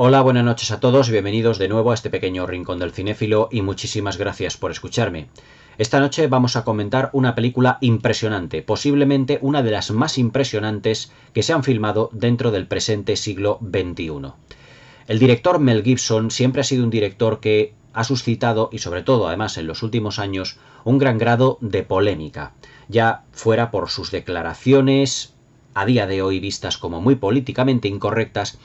Hola, buenas noches a todos, bienvenidos de nuevo a este pequeño rincón del cinéfilo y muchísimas gracias por escucharme. Esta noche vamos a comentar una película impresionante, posiblemente una de las más impresionantes que se han filmado dentro del presente siglo XXI. El director Mel Gibson siempre ha sido un director que ha suscitado, y sobre todo además en los últimos años, un gran grado de polémica, ya fuera por sus declaraciones, a día de hoy vistas como muy políticamente incorrectas.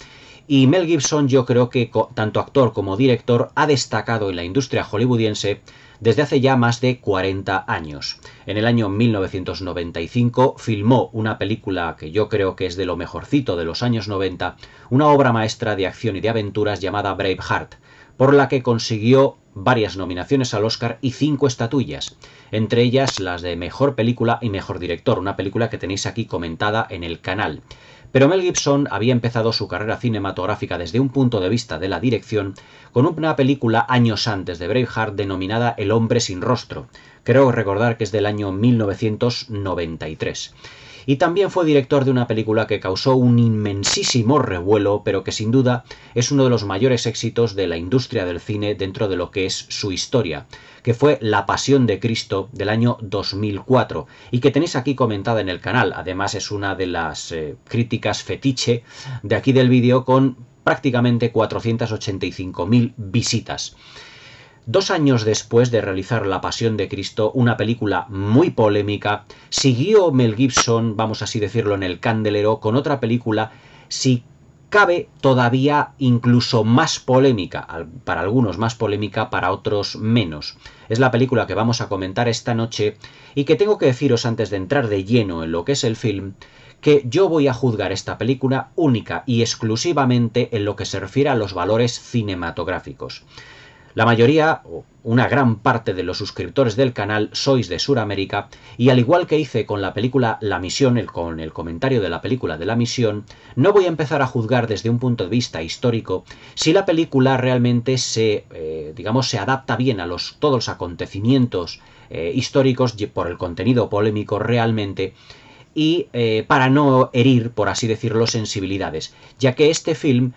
Y Mel Gibson, yo creo que tanto actor como director ha destacado en la industria hollywoodiense desde hace ya más de 40 años. En el año 1995 filmó una película que yo creo que es de lo mejorcito de los años 90, una obra maestra de acción y de aventuras llamada Braveheart, por la que consiguió varias nominaciones al Oscar y 5 estatuillas, entre ellas las de Mejor Película y Mejor Director, una película que tenéis aquí comentada en el canal. Pero Mel Gibson había empezado su carrera cinematográfica desde un punto de vista de la dirección con una película años antes de Braveheart denominada El hombre sin rostro. Creo recordar que es del año 1993. Y también fue director de una película que causó un inmensísimo revuelo, pero que sin duda es uno de los mayores éxitos de la industria del cine dentro de lo que es su historia, que fue La Pasión de Cristo del año 2004 y que tenéis aquí comentada en el canal. Además es una de las críticas fetiche de aquí del vídeo con prácticamente 485.000 visitas. 2 años después de realizar La Pasión de Cristo, una película muy polémica, siguió Mel Gibson, vamos así decirlo, en el candelero con otra película, si cabe todavía incluso más polémica, para algunos más polémica, para otros menos. Es la película que vamos a comentar esta noche y que tengo que deciros antes de entrar de lleno en lo que es el film, que yo voy a juzgar esta película única y exclusivamente en lo que se refiere a los valores cinematográficos. La mayoría, o una gran parte de los suscriptores del canal sois de Sudamérica y al igual que hice con la película La Misión, con el comentario de la película de La Misión, no voy a empezar a juzgar desde un punto de vista histórico si la película realmente se adapta bien a todos los acontecimientos históricos por el contenido polémico realmente y para no herir, por así decirlo, sensibilidades, ya que este film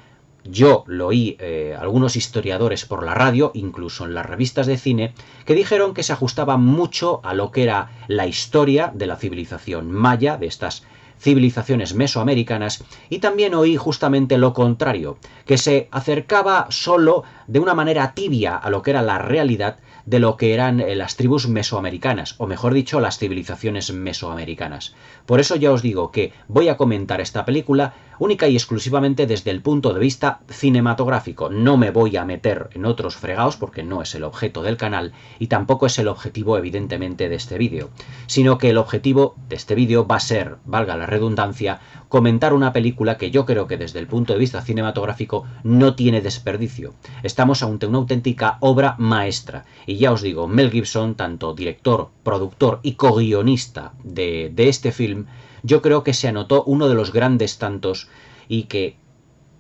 yo lo oí algunos historiadores por la radio, incluso en las revistas de cine, que dijeron que se ajustaba mucho a lo que era la historia de la civilización maya, de estas civilizaciones mesoamericanas, y también oí justamente lo contrario, que se acercaba solo de una manera tibia a lo que era la realidad de lo que eran las tribus mesoamericanas, o mejor dicho, las civilizaciones mesoamericanas. Por eso ya os digo que voy a comentar esta película única y exclusivamente desde el punto de vista cinematográfico. No me voy a meter en otros fregados porque no es el objeto del canal y tampoco es el objetivo evidentemente de este vídeo, sino que el objetivo de este vídeo va a ser, valga la redundancia, comentar una película que yo creo que desde el punto de vista cinematográfico no tiene desperdicio. Estamos ante una auténtica obra maestra y ya os digo, Mel Gibson, tanto director, productor y co-guionista de este film, yo creo que se anotó uno de los grandes tantos y que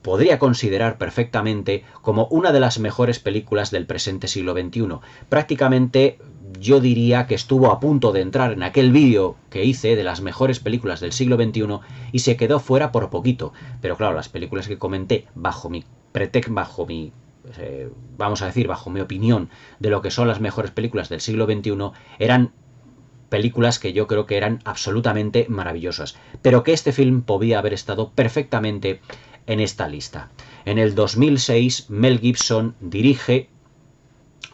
podría considerar perfectamente como una de las mejores películas del presente siglo XXI. Prácticamente yo diría que estuvo a punto de entrar en aquel vídeo que hice de las mejores películas del siglo XXI y se quedó fuera por poquito. Pero claro, las películas que comenté bajo mi opinión de lo que son las mejores películas del siglo XXI eran películas que yo creo que eran absolutamente maravillosas, pero que este film podía haber estado perfectamente en esta lista. En el 2006, Mel Gibson dirige,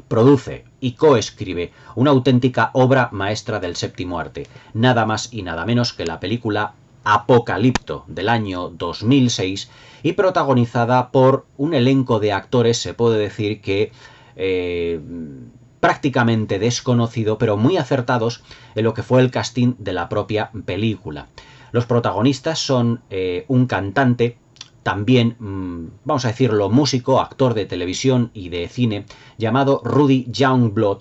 produce y coescribe una auténtica obra maestra del séptimo arte, nada más y nada menos que la película Apocalipto del año 2006 y protagonizada por un elenco de actores, se puede decir que prácticamente desconocido, pero muy acertados en lo que fue el casting de la propia película. Los protagonistas son un cantante, también, vamos a decirlo, músico, actor de televisión y de cine, llamado Rudy Youngblood,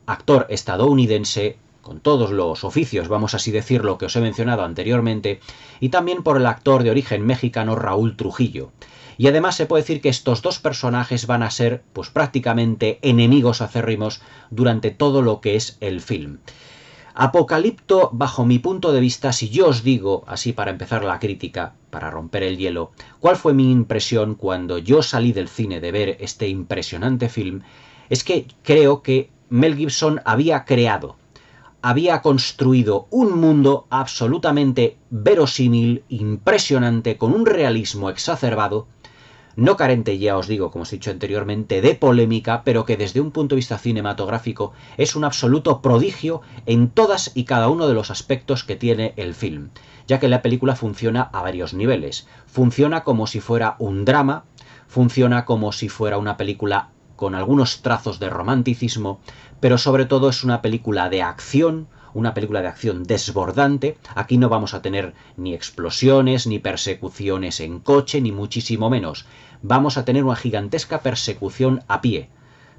actor estadounidense, con todos los oficios, vamos así decirlo, que os he mencionado anteriormente, y también por el actor de origen mexicano Raúl Trujillo. Y además se puede decir que estos dos personajes van a ser pues prácticamente enemigos acérrimos durante todo lo que es el film. Apocalipto, bajo mi punto de vista, si yo os digo, así para empezar la crítica, para romper el hielo, cuál fue mi impresión cuando yo salí del cine de ver este impresionante film, es que creo que Mel Gibson había construido un mundo absolutamente verosímil, impresionante, con un realismo exacerbado, no carente, ya os digo, como os he dicho anteriormente, de polémica, pero que desde un punto de vista cinematográfico es un absoluto prodigio en todas y cada uno de los aspectos que tiene el film, ya que la película funciona a varios niveles. Funciona como si fuera un drama, funciona como si fuera una película con algunos trazos de romanticismo, pero sobre todo es una película de acción desbordante. Aquí no vamos a tener ni explosiones, ni persecuciones en coche, ni muchísimo menos. Vamos a tener una gigantesca persecución a pie,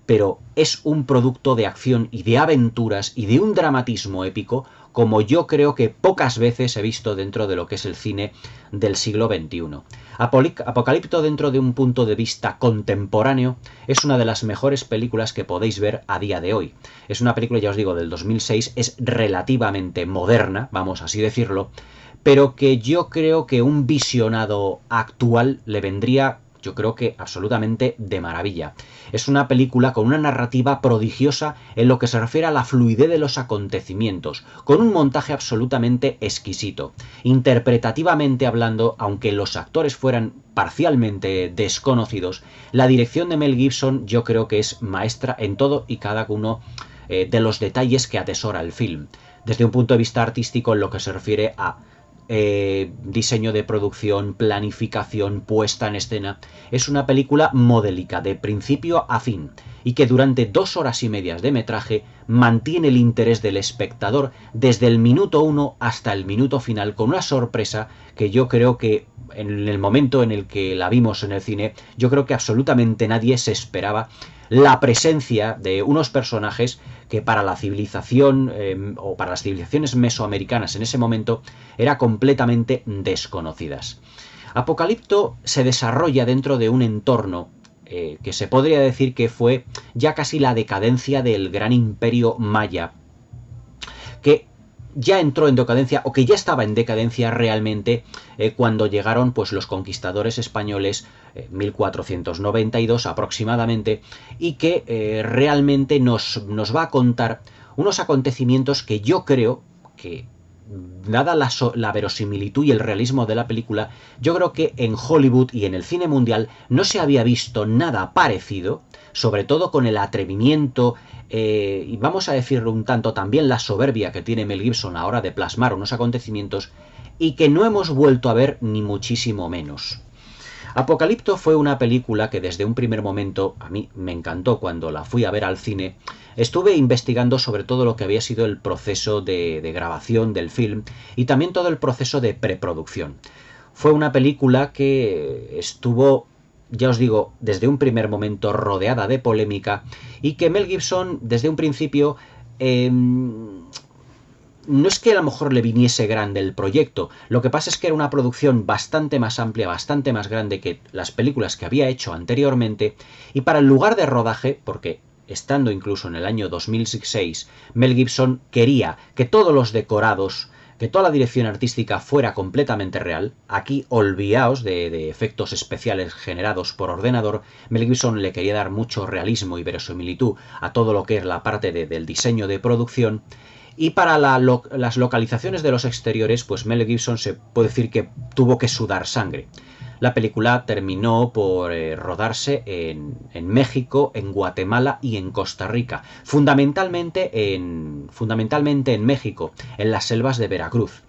pero es un producto de acción y de aventuras y de un dramatismo épico como yo creo que pocas veces he visto dentro de lo que es el cine del siglo XXI. Apocalipto, dentro de un punto de vista contemporáneo, es una de las mejores películas que podéis ver a día de hoy. Es una película, ya os digo, del 2006, es relativamente moderna, vamos así decirlo, pero que yo creo que un visionado actual le vendría, yo creo que absolutamente de maravilla. Es una película con una narrativa prodigiosa en lo que se refiere a la fluidez de los acontecimientos, con un montaje absolutamente exquisito. Interpretativamente hablando, aunque los actores fueran parcialmente desconocidos, la dirección de Mel Gibson yo creo que es maestra en todo y cada uno de los detalles que atesora el film. Desde un punto de vista artístico, en lo que se refiere a diseño de producción, planificación, puesta en escena, es una película modélica de principio a fin y que durante 2 horas y media de metraje mantiene el interés del espectador desde el minuto 1 hasta el minuto final, con una sorpresa que yo creo que en el momento en el que la vimos en el cine, yo creo que absolutamente nadie se esperaba la presencia de unos personajes que para la civilización o para las civilizaciones mesoamericanas en ese momento eran completamente desconocidas. Apocalipto se desarrolla dentro de un entorno que se podría decir que fue ya casi la decadencia del gran imperio maya, que ya entró en decadencia o que ya estaba en decadencia realmente cuando llegaron pues los conquistadores españoles 1492 aproximadamente, y que realmente nos va a contar unos acontecimientos que yo creo que, dada la verosimilitud y el realismo de la película, yo creo que en Hollywood y en el cine mundial no se había visto nada parecido, sobre todo con el atrevimiento y vamos a decirlo un tanto también la soberbia que tiene Mel Gibson a la hora de plasmar unos acontecimientos, y que no hemos vuelto a ver ni muchísimo menos. Apocalipto fue una película que desde un primer momento a mí me encantó. Cuando la fui a ver al cine, estuve investigando sobre todo lo que había sido el proceso de grabación del film y también todo el proceso de preproducción. Fue una película que estuvo, ya os digo, desde un primer momento rodeada de polémica, y que Mel Gibson desde un principio no es que a lo mejor le viniese grande el proyecto, lo que pasa es que era una producción bastante más amplia, bastante más grande que las películas que había hecho anteriormente, y para el lugar de rodaje, porque estando incluso en el año 2006, Mel Gibson quería que todos los decorados, que toda la dirección artística fuera completamente real. Aquí olvidaos de efectos especiales generados por ordenador. Mel Gibson le quería dar mucho realismo y verosimilitud a todo lo que es la parte del diseño de producción. Y para las localizaciones de los exteriores, pues Mel Gibson se puede decir que tuvo que sudar sangre. La película terminó por rodarse en México, en Guatemala y en Costa Rica. Fundamentalmente en México, en las selvas de Veracruz.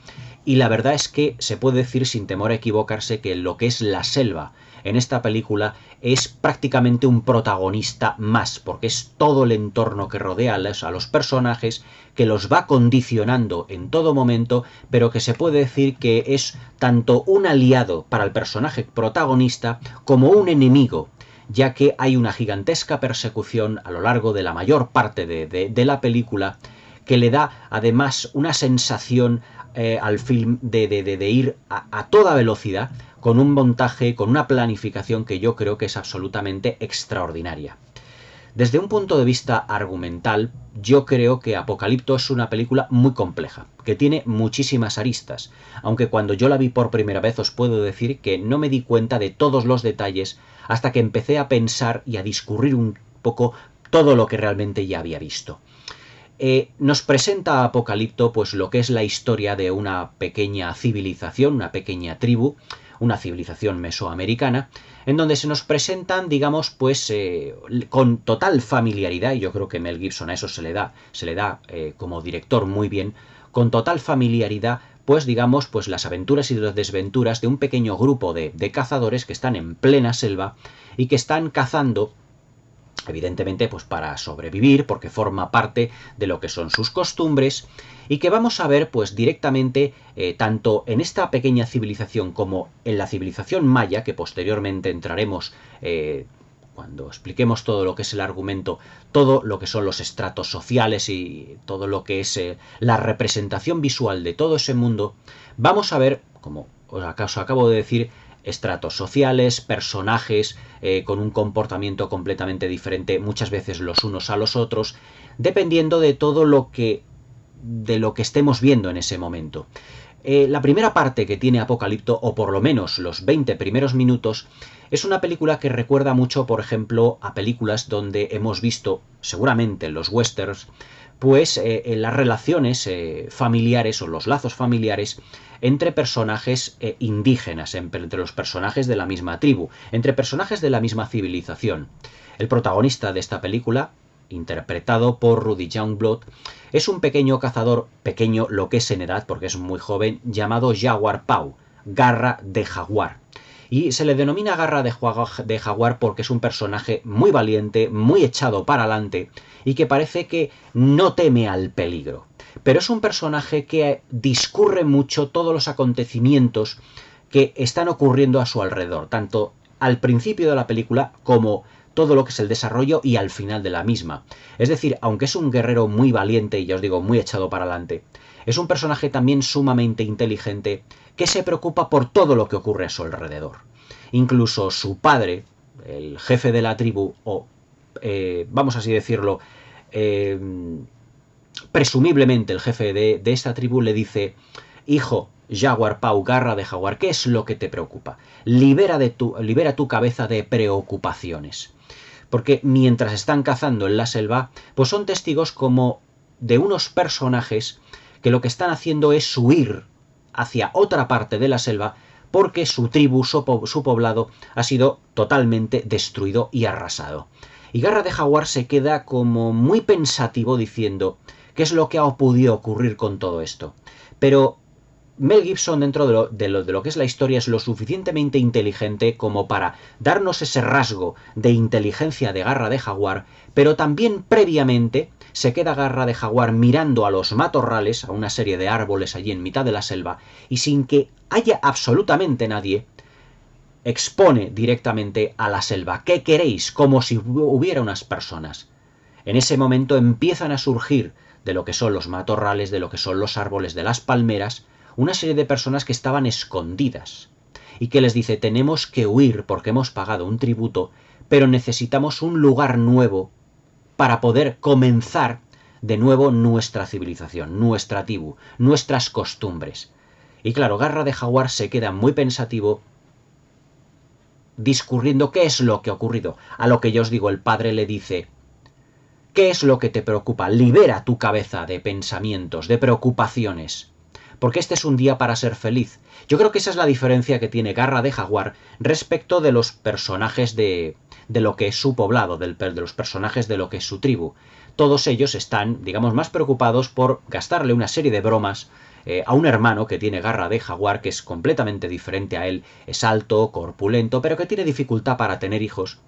Y la verdad es que se puede decir sin temor a equivocarse que lo que es la selva en esta película es prácticamente un protagonista más, porque es todo el entorno que rodea a los personajes, que los va condicionando en todo momento, pero que se puede decir que es tanto un aliado para el personaje protagonista como un enemigo, ya que hay una gigantesca persecución a lo largo de la mayor parte de la película, que le da además una sensación al film de ir a toda velocidad, con un montaje, con una planificación que yo creo que es absolutamente extraordinaria. Desde un punto de vista argumental, yo creo que Apocalipto es una película muy compleja, que tiene muchísimas aristas, aunque cuando yo la vi por primera vez os puedo decir que no me di cuenta de todos los detalles hasta que empecé a pensar y a discurrir un poco todo lo que realmente ya había visto. Nos presenta Apocalipto pues lo que es la historia de una pequeña civilización, una pequeña tribu, una civilización mesoamericana, en donde se nos presentan, digamos, pues con total familiaridad, y yo creo que Mel Gibson a eso se le da como director muy bien, con total familiaridad, pues digamos, pues las aventuras y las desventuras de un pequeño grupo de cazadores que están en plena selva y que están cazando, evidentemente pues para sobrevivir, porque forma parte de lo que son sus costumbres, y que vamos a ver pues directamente tanto en esta pequeña civilización como en la civilización maya, que posteriormente entraremos cuando expliquemos todo lo que es el argumento, todo lo que son los estratos sociales y todo lo que es la representación visual de todo ese mundo. Vamos a ver, como os acabo de decir, estratos sociales, personajes con un comportamiento completamente diferente, muchas veces los unos a los otros, dependiendo de todo lo que estemos viendo en ese momento. La primera parte que tiene Apocalipto, o por lo menos los 20 primeros minutos, es una película que recuerda mucho, por ejemplo, a películas donde hemos visto, seguramente en los westerns, pues en las relaciones familiares o los lazos familiares entre personajes indígenas, entre los personajes de la misma tribu, entre personajes de la misma civilización. El protagonista de esta película, interpretado por Rudy Youngblood, es un pequeño cazador, pequeño lo que es en edad porque es muy joven, llamado Jaguar Paw, garra de jaguar. Y se le denomina garra de jaguar porque es un personaje muy valiente, muy echado para adelante y que parece que no teme al peligro. Pero es un personaje que discurre mucho todos los acontecimientos que están ocurriendo a su alrededor, tanto al principio de la película como todo lo que es el desarrollo y al final de la misma. Es decir, aunque es un guerrero muy valiente y ya os digo, muy echado para adelante, es un personaje también sumamente inteligente que se preocupa por todo lo que ocurre a su alrededor. Incluso su padre, el jefe de la tribu, o vamos así decirlo, presumiblemente el jefe de esta tribu le dice: hijo, Jaguar Paw, garra de jaguar, ¿qué es lo que te preocupa? Libera tu cabeza de preocupaciones. Porque mientras están cazando en la selva, pues son testigos como de unos personajes que lo que están haciendo es huir hacia otra parte de la selva porque su tribu, su poblado, ha sido totalmente destruido y arrasado. Y Garra de Jaguar se queda como muy pensativo diciendo: ¿qué es lo que ha podido ocurrir con todo esto? Pero Mel Gibson, dentro de lo que es la historia, es lo suficientemente inteligente como para darnos ese rasgo de inteligencia de Garra de Jaguar, pero también previamente se queda Garra de Jaguar mirando a los matorrales, a una serie de árboles allí en mitad de la selva, y sin que haya absolutamente nadie, expone directamente a la selva: ¿qué queréis? Como si hubiera unas personas. En ese momento empiezan a surgir de lo que son los matorrales, de lo que son los árboles, de las palmeras, una serie de personas que estaban escondidas y que les dice: tenemos que huir porque hemos pagado un tributo, pero necesitamos un lugar nuevo para poder comenzar de nuevo nuestra civilización, nuestra tribu, nuestras costumbres. Y claro, Garra de Jaguar se queda muy pensativo discurriendo qué es lo que ha ocurrido. A lo que yo os digo, el padre le dice: ¿qué es lo que te preocupa? Libera tu cabeza de pensamientos, de preocupaciones, porque este es un día para ser feliz. Yo creo que esa es la diferencia que tiene Garra de Jaguar respecto de los personajes de lo que es su poblado, de los personajes de lo que es su tribu. Todos ellos están, digamos, más preocupados por gastarle una serie de bromas a un hermano que tiene Garra de Jaguar, que es completamente diferente a él, es alto, corpulento, pero que tiene dificultad para tener hijos,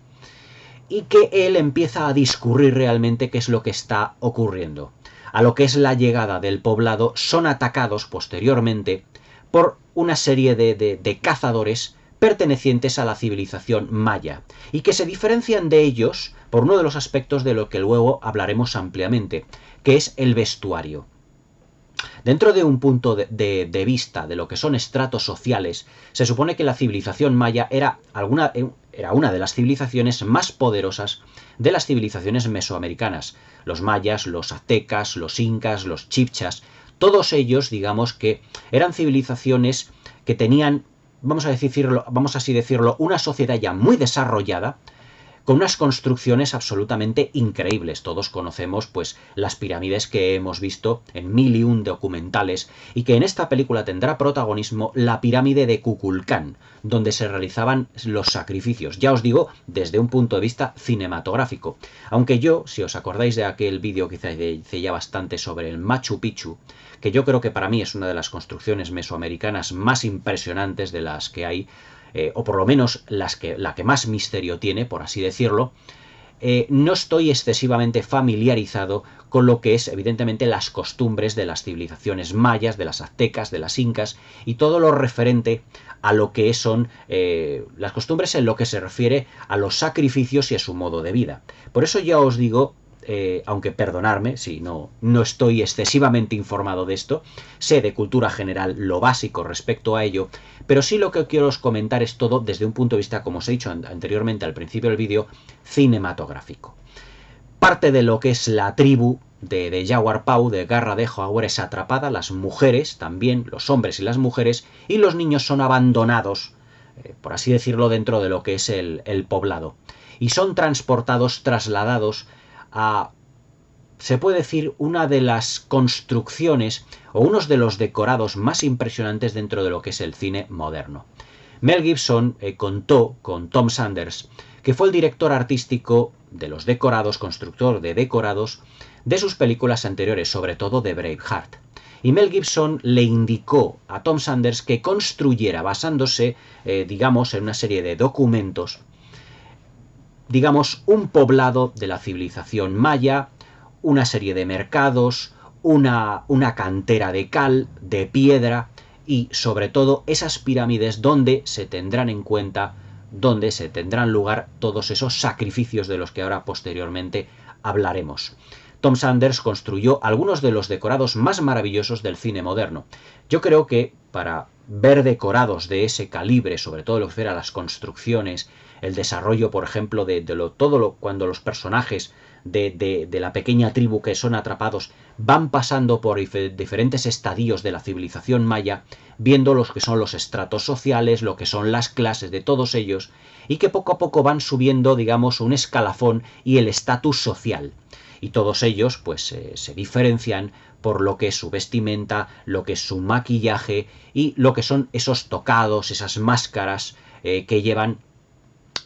y que él empieza a discurrir realmente qué es lo que está ocurriendo. A lo que es la llegada del poblado, son atacados posteriormente por una serie de cazadores pertenecientes a la civilización maya, y que se diferencian de ellos por uno de los aspectos de lo que luego hablaremos ampliamente, que es el vestuario. Dentro de un punto de vista de lo que son estratos sociales, se supone que la civilización maya era una de las civilizaciones más poderosas de las civilizaciones mesoamericanas. Los mayas, los aztecas, los incas, los chibchas, todos ellos, digamos que eran civilizaciones que tenían, vamos así decirlo, una sociedad ya muy desarrollada, con unas construcciones absolutamente increíbles. Todos conocemos pues las pirámides que hemos visto en 1001 documentales, y que en esta película tendrá protagonismo la pirámide de Kukulcán, donde se realizaban los sacrificios. Ya os digo, desde un punto de vista cinematográfico. Aunque yo, si os acordáis de aquel vídeo que hice ya bastante sobre el Machu Picchu, que yo creo que para mí es una de las construcciones mesoamericanas más impresionantes de las que hay, o por lo menos la que más misterio tiene, por así decirlo, no estoy excesivamente familiarizado con lo que es, evidentemente, las costumbres de las civilizaciones mayas, de las aztecas, de las incas, y todo lo referente a lo que son las costumbres en lo que se refiere a los sacrificios y a su modo de vida. Por eso ya os digo, aunque perdonarme si no estoy excesivamente informado de esto, sé de cultura general lo básico respecto a ello, pero sí lo que quiero os comentar es todo desde un punto de vista, como os he dicho anteriormente al principio del vídeo, cinematográfico. Parte de lo que es la tribu de Yawar Pau, de Garra de Jaguar, es atrapada, las mujeres también, los hombres y las mujeres, y los niños son abandonados, por así decirlo, dentro de lo que es el poblado, y son trasladados a, se puede decir, una de las construcciones o unos de los decorados más impresionantes dentro de lo que es el cine moderno. Mel Gibson contó con Tom Sanders, que fue el director artístico de los decorados, constructor de decorados de sus películas anteriores, sobre todo de Braveheart. Y Mel Gibson le indicó a Tom Sanders que construyera, basándose, digamos, en una serie de documentos, digamos, un poblado de la civilización maya, una serie de mercados, una cantera de cal, de piedra, y sobre todo esas pirámides donde se tendrán en cuenta, donde se tendrán lugar todos esos sacrificios de los que ahora posteriormente hablaremos. Tom Sanders construyó algunos de los decorados más maravillosos del cine moderno. Yo creo que para ver decorados de ese calibre, sobre todo lo que refiere a las construcciones, el desarrollo, por ejemplo, cuando los personajes de la pequeña tribu que son atrapados van pasando por diferentes estadios de la civilización maya, viendo los que son los estratos sociales, lo que son las clases de todos ellos, y que poco a poco van subiendo, digamos, un escalafón y el estatus social. Y todos ellos pues se diferencian por lo que es su vestimenta, lo que es su maquillaje y lo que son esos tocados, esas máscaras que llevan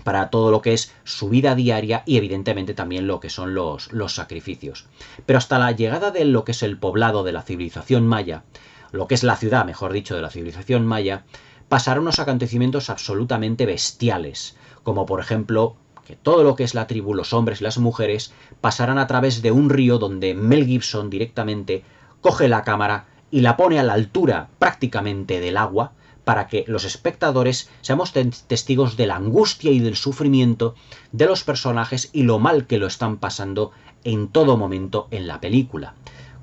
para todo lo que es su vida diaria, y evidentemente también lo que son los sacrificios. Pero hasta la llegada de lo que es el poblado de la civilización maya, lo que es la ciudad, mejor dicho, de la civilización maya, pasaron unos acontecimientos absolutamente bestiales, como por ejemplo que todo lo que es la tribu, los hombres y las mujeres, pasarán a través de un río donde Mel Gibson directamente coge la cámara y la pone a la altura prácticamente del agua, para que los espectadores seamos testigos de la angustia y del sufrimiento de los personajes y lo mal que lo están pasando en todo momento en la película.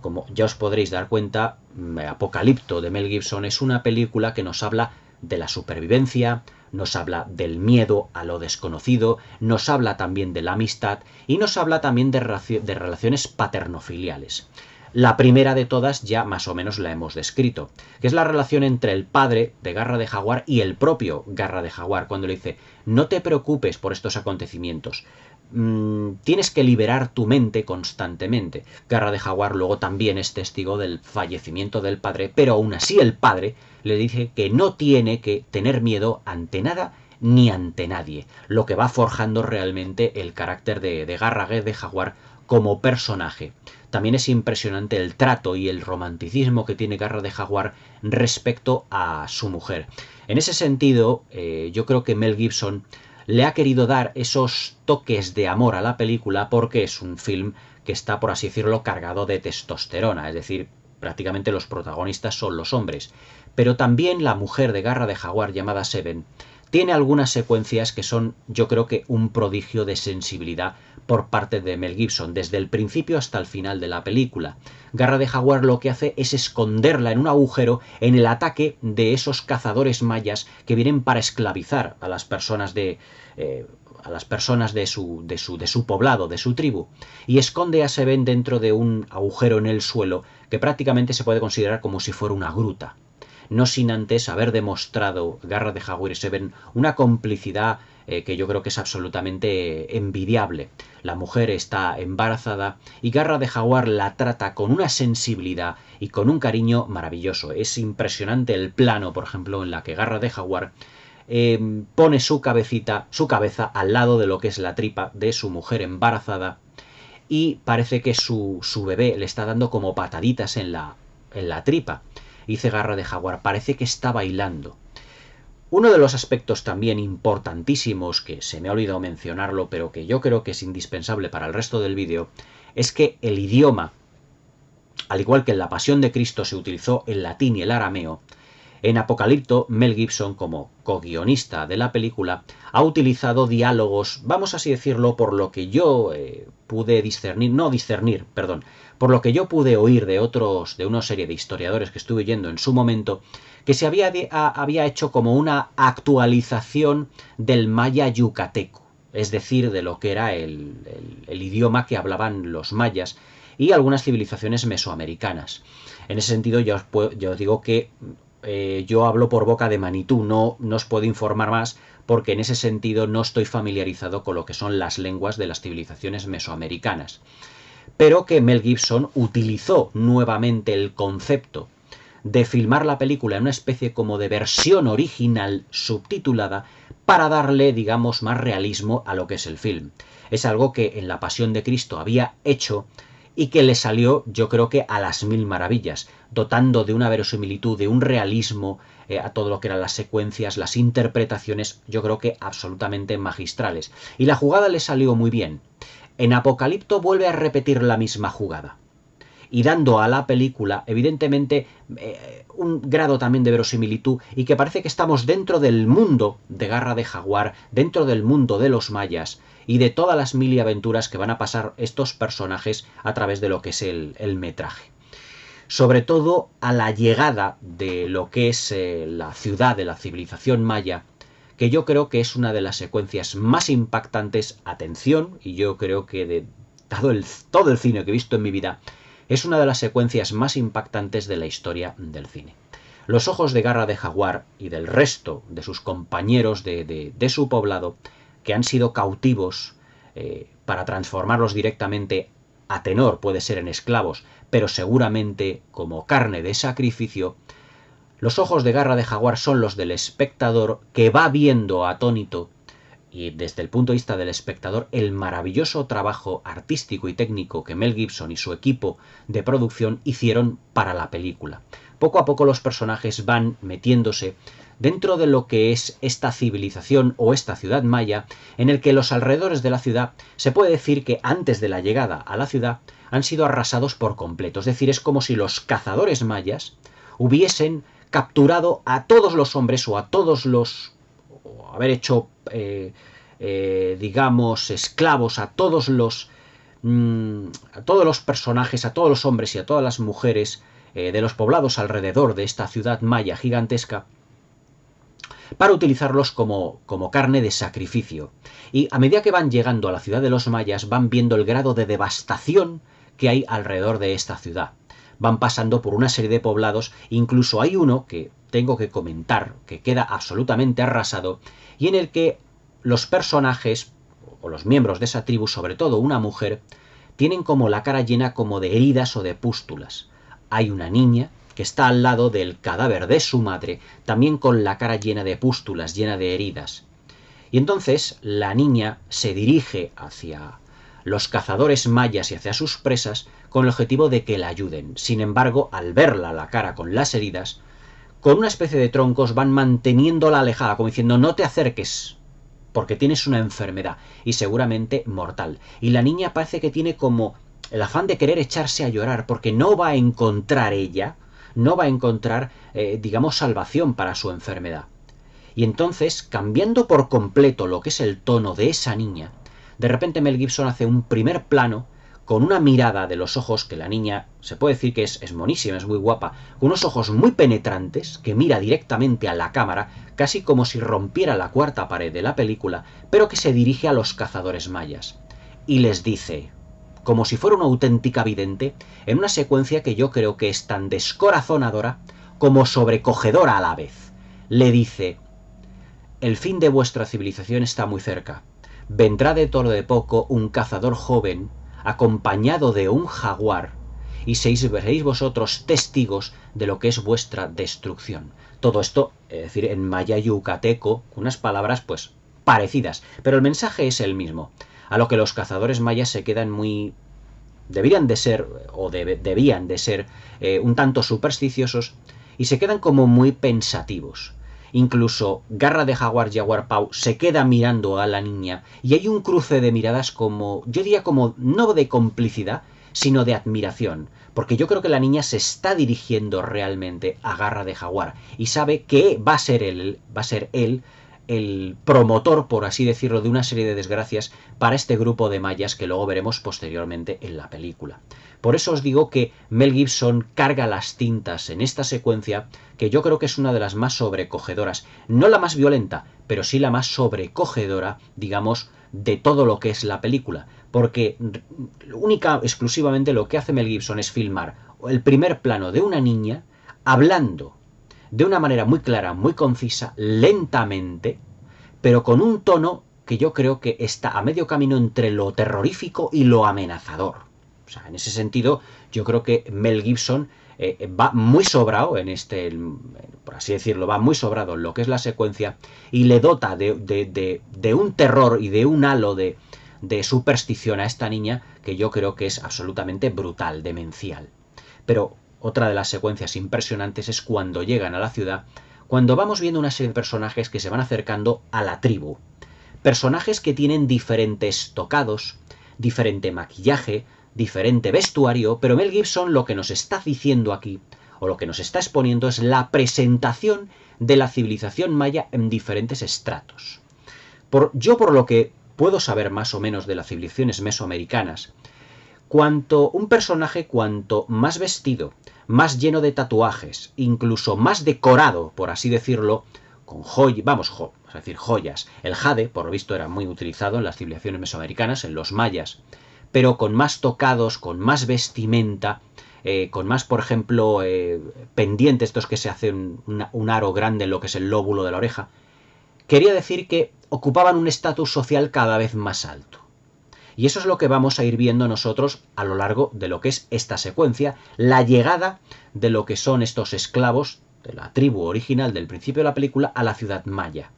Como ya os podréis dar cuenta, Apocalipto de Mel Gibson es una película que nos habla de la supervivencia, nos habla del miedo a lo desconocido, nos habla también de la amistad y nos habla también de relaciones paternofiliales. La primera de todas ya más o menos la hemos descrito, que es la relación entre el padre de Garra de Jaguar y el propio Garra de Jaguar, cuando le dice: no te preocupes por estos acontecimientos, tienes que liberar tu mente constantemente. Garra de Jaguar luego también es testigo del fallecimiento del padre, pero aún así el padre le dice que no tiene que tener miedo ante nada ni ante nadie, lo que va forjando realmente el carácter de Garra de Jaguar como personaje. También es impresionante el trato y el romanticismo que tiene Garra de Jaguar respecto a su mujer. En ese sentido, yo creo que Mel Gibson le ha querido dar esos toques de amor a la película, porque es un film que está, por así decirlo, cargado de testosterona, es decir, prácticamente los protagonistas son los hombres. Pero también la mujer de Garra de Jaguar, llamada Seven, tiene algunas secuencias que son, yo creo que un prodigio de sensibilidad por parte de Mel Gibson, desde el principio hasta el final de la película. Garra de Jaguar lo que hace es esconderla en un agujero en el ataque de esos cazadores mayas que vienen para esclavizar a las personas de su poblado, de su tribu, y esconde a Seven dentro de un agujero en el suelo que prácticamente se puede considerar como si fuera una gruta. No sin antes haber demostrado Garra de Jaguar y Seven una complicidad que yo creo que es absolutamente envidiable. La mujer está embarazada y Garra de Jaguar la trata con una sensibilidad y con un cariño maravilloso. Es impresionante el plano, por ejemplo, en la que Garra de Jaguar pone su cabeza al lado de lo que es la tripa de su mujer embarazada y parece que su bebé le está dando como pataditas en la tripa. Dice Garra de Jaguar, parece que está bailando. Uno de los aspectos también importantísimos, que se me ha olvidado mencionarlo, pero que yo creo que es indispensable para el resto del vídeo, es que el idioma, al igual que en La Pasión de Cristo se utilizó el latín y el arameo, en Apocalipto, Mel Gibson, como co-guionista de la película, ha utilizado diálogos, vamos así decirlo, por lo que yo pude por lo que yo pude oír de una serie de historiadores que estuve oyendo en su momento, que se había hecho como una actualización del maya yucateco, es decir, de lo que era el idioma que hablaban los mayas y algunas civilizaciones mesoamericanas. En ese sentido, yo os digo que yo hablo por boca de Manitou, no os puedo informar más porque en ese sentido no estoy familiarizado con lo que son las lenguas de las civilizaciones mesoamericanas. Pero que Mel Gibson utilizó nuevamente el concepto de filmar la película en una especie como de versión original subtitulada para darle, digamos, más realismo a lo que es el film. Es algo que en La Pasión de Cristo había hecho y que le salió, yo creo que a las mil maravillas, dotando de una verosimilitud, de un realismo a todo lo que eran las secuencias, las interpretaciones, yo creo que absolutamente magistrales. Y la jugada le salió muy bien. En Apocalipto vuelve a repetir la misma jugada y dando a la película, evidentemente, un grado también de verosimilitud y que parece que estamos dentro del mundo de Garra de Jaguar, dentro del mundo de los mayas y de todas las mil y aventuras que van a pasar estos personajes a través de lo que es el metraje. Sobre todo a la llegada de lo que es la ciudad de la civilización maya, que yo creo que es una de las secuencias más impactantes, atención, y yo creo que de todo el cine que he visto en mi vida, es una de las secuencias más impactantes de la historia del cine. Los ojos de Garra de Jaguar y del resto de sus compañeros de su poblado, que han sido cautivos para transformarlos directamente a tenor, puede ser en esclavos, pero seguramente como carne de sacrificio, los ojos de Garra de Jaguar son los del espectador que va viendo atónito y desde el punto de vista del espectador el maravilloso trabajo artístico y técnico que Mel Gibson y su equipo de producción hicieron para la película. Poco a poco los personajes van metiéndose dentro de lo que es esta civilización o esta ciudad maya, en el que los alrededores de la ciudad se puede decir que antes de la llegada a la ciudad han sido arrasados por completo. Es decir, es como si los cazadores mayas hubiesen capturado a todos los hombres o a todos los... o haber hecho... digamos, esclavos a todos los personajes, a todos los hombres y a todas las mujeres de los poblados alrededor de esta ciudad maya gigantesca, para utilizarlos como carne de sacrificio. Y a medida que van llegando a la ciudad de los mayas, van viendo el grado de devastación que hay alrededor de esta ciudad. Van pasando por una serie de poblados, incluso hay uno que tengo que comentar, que queda absolutamente arrasado, y en el que los personajes, o los miembros de esa tribu, sobre todo una mujer, tienen como la cara llena como de heridas o de pústulas. Hay una niña que está al lado del cadáver de su madre, también con la cara llena de pústulas, llena de heridas. Y entonces la niña se dirige hacia los cazadores mayas y hacia sus presas con el objetivo de que la ayuden. Sin embargo, al verla la cara con las heridas, con una especie de troncos van manteniéndola alejada, como diciendo no te acerques, porque tienes una enfermedad y seguramente mortal. Y la niña parece que tiene como el afán de querer echarse a llorar porque no va a encontrar ella, no va a encontrar, digamos, salvación para su enfermedad. Y entonces, cambiando por completo lo que es el tono de esa niña, de repente Mel Gibson hace un primer plano con una mirada de los ojos, que la niña se puede decir que es monísima, es muy guapa, con unos ojos muy penetrantes, que mira directamente a la cámara, casi como si rompiera la cuarta pared de la película, pero que se dirige a los cazadores mayas. Y les dice, como si fuera una auténtica vidente, en una secuencia que yo creo que es tan descorazonadora como sobrecogedora a la vez. Le dice, el fin de vuestra civilización está muy cerca. Vendrá dentro de poco un cazador joven, acompañado de un jaguar, y seréis vosotros testigos de lo que es vuestra destrucción. Todo esto, es decir, en maya yucateco, unas palabras pues parecidas, pero el mensaje es el mismo. A lo que los cazadores mayas se quedan muy... debían de ser un tanto supersticiosos, y se quedan como muy pensativos. Incluso Garra de Jaguar Jaguar Paw se queda mirando a la niña y hay un cruce de miradas como, yo diría como, no de complicidad, sino de admiración, porque yo creo que la niña se está dirigiendo realmente a Garra de Jaguar y sabe que va a ser él el promotor, por así decirlo, de una serie de desgracias para este grupo de mayas que luego veremos posteriormente en la película. Por eso os digo que Mel Gibson carga las tintas en esta secuencia, que yo creo que es una de las más sobrecogedoras, no la más violenta, pero sí la más sobrecogedora, digamos, de todo lo que es la película, porque exclusivamente lo que hace Mel Gibson es filmar el primer plano de una niña hablando de una manera muy clara, muy concisa, lentamente, pero con un tono que yo creo que está a medio camino entre lo terrorífico y lo amenazador. O sea, en ese sentido, yo creo que Mel Gibson va muy sobrado en por así decirlo, va muy sobrado en lo que es la secuencia y le dota de un terror y de un halo de superstición a esta niña que yo creo que es absolutamente brutal, demencial. Pero otra de las secuencias impresionantes es cuando llegan a la ciudad, cuando vamos viendo una serie de personajes que se van acercando a la tribu. Personajes que tienen diferentes tocados, diferente maquillaje, diferente vestuario, pero Mel Gibson lo que nos está diciendo aquí, o lo que nos está exponiendo, es la presentación de la civilización maya en diferentes estratos. Por lo que puedo saber más o menos de las civilizaciones mesoamericanas, un personaje cuanto más vestido, más lleno de tatuajes, incluso más decorado, por así decirlo, con joyas. El jade, por lo visto, era muy utilizado en las civilizaciones mesoamericanas, en los mayas, pero con más tocados, con más vestimenta, con más, por ejemplo, pendientes, estos que se hacen un aro grande en lo que es el lóbulo de la oreja, quería decir que ocupaban un estatus social cada vez más alto. Y eso es lo que vamos a ir viendo nosotros a lo largo de lo que es esta secuencia, la llegada de lo que son estos esclavos de la tribu original del principio de la película a la ciudad maya.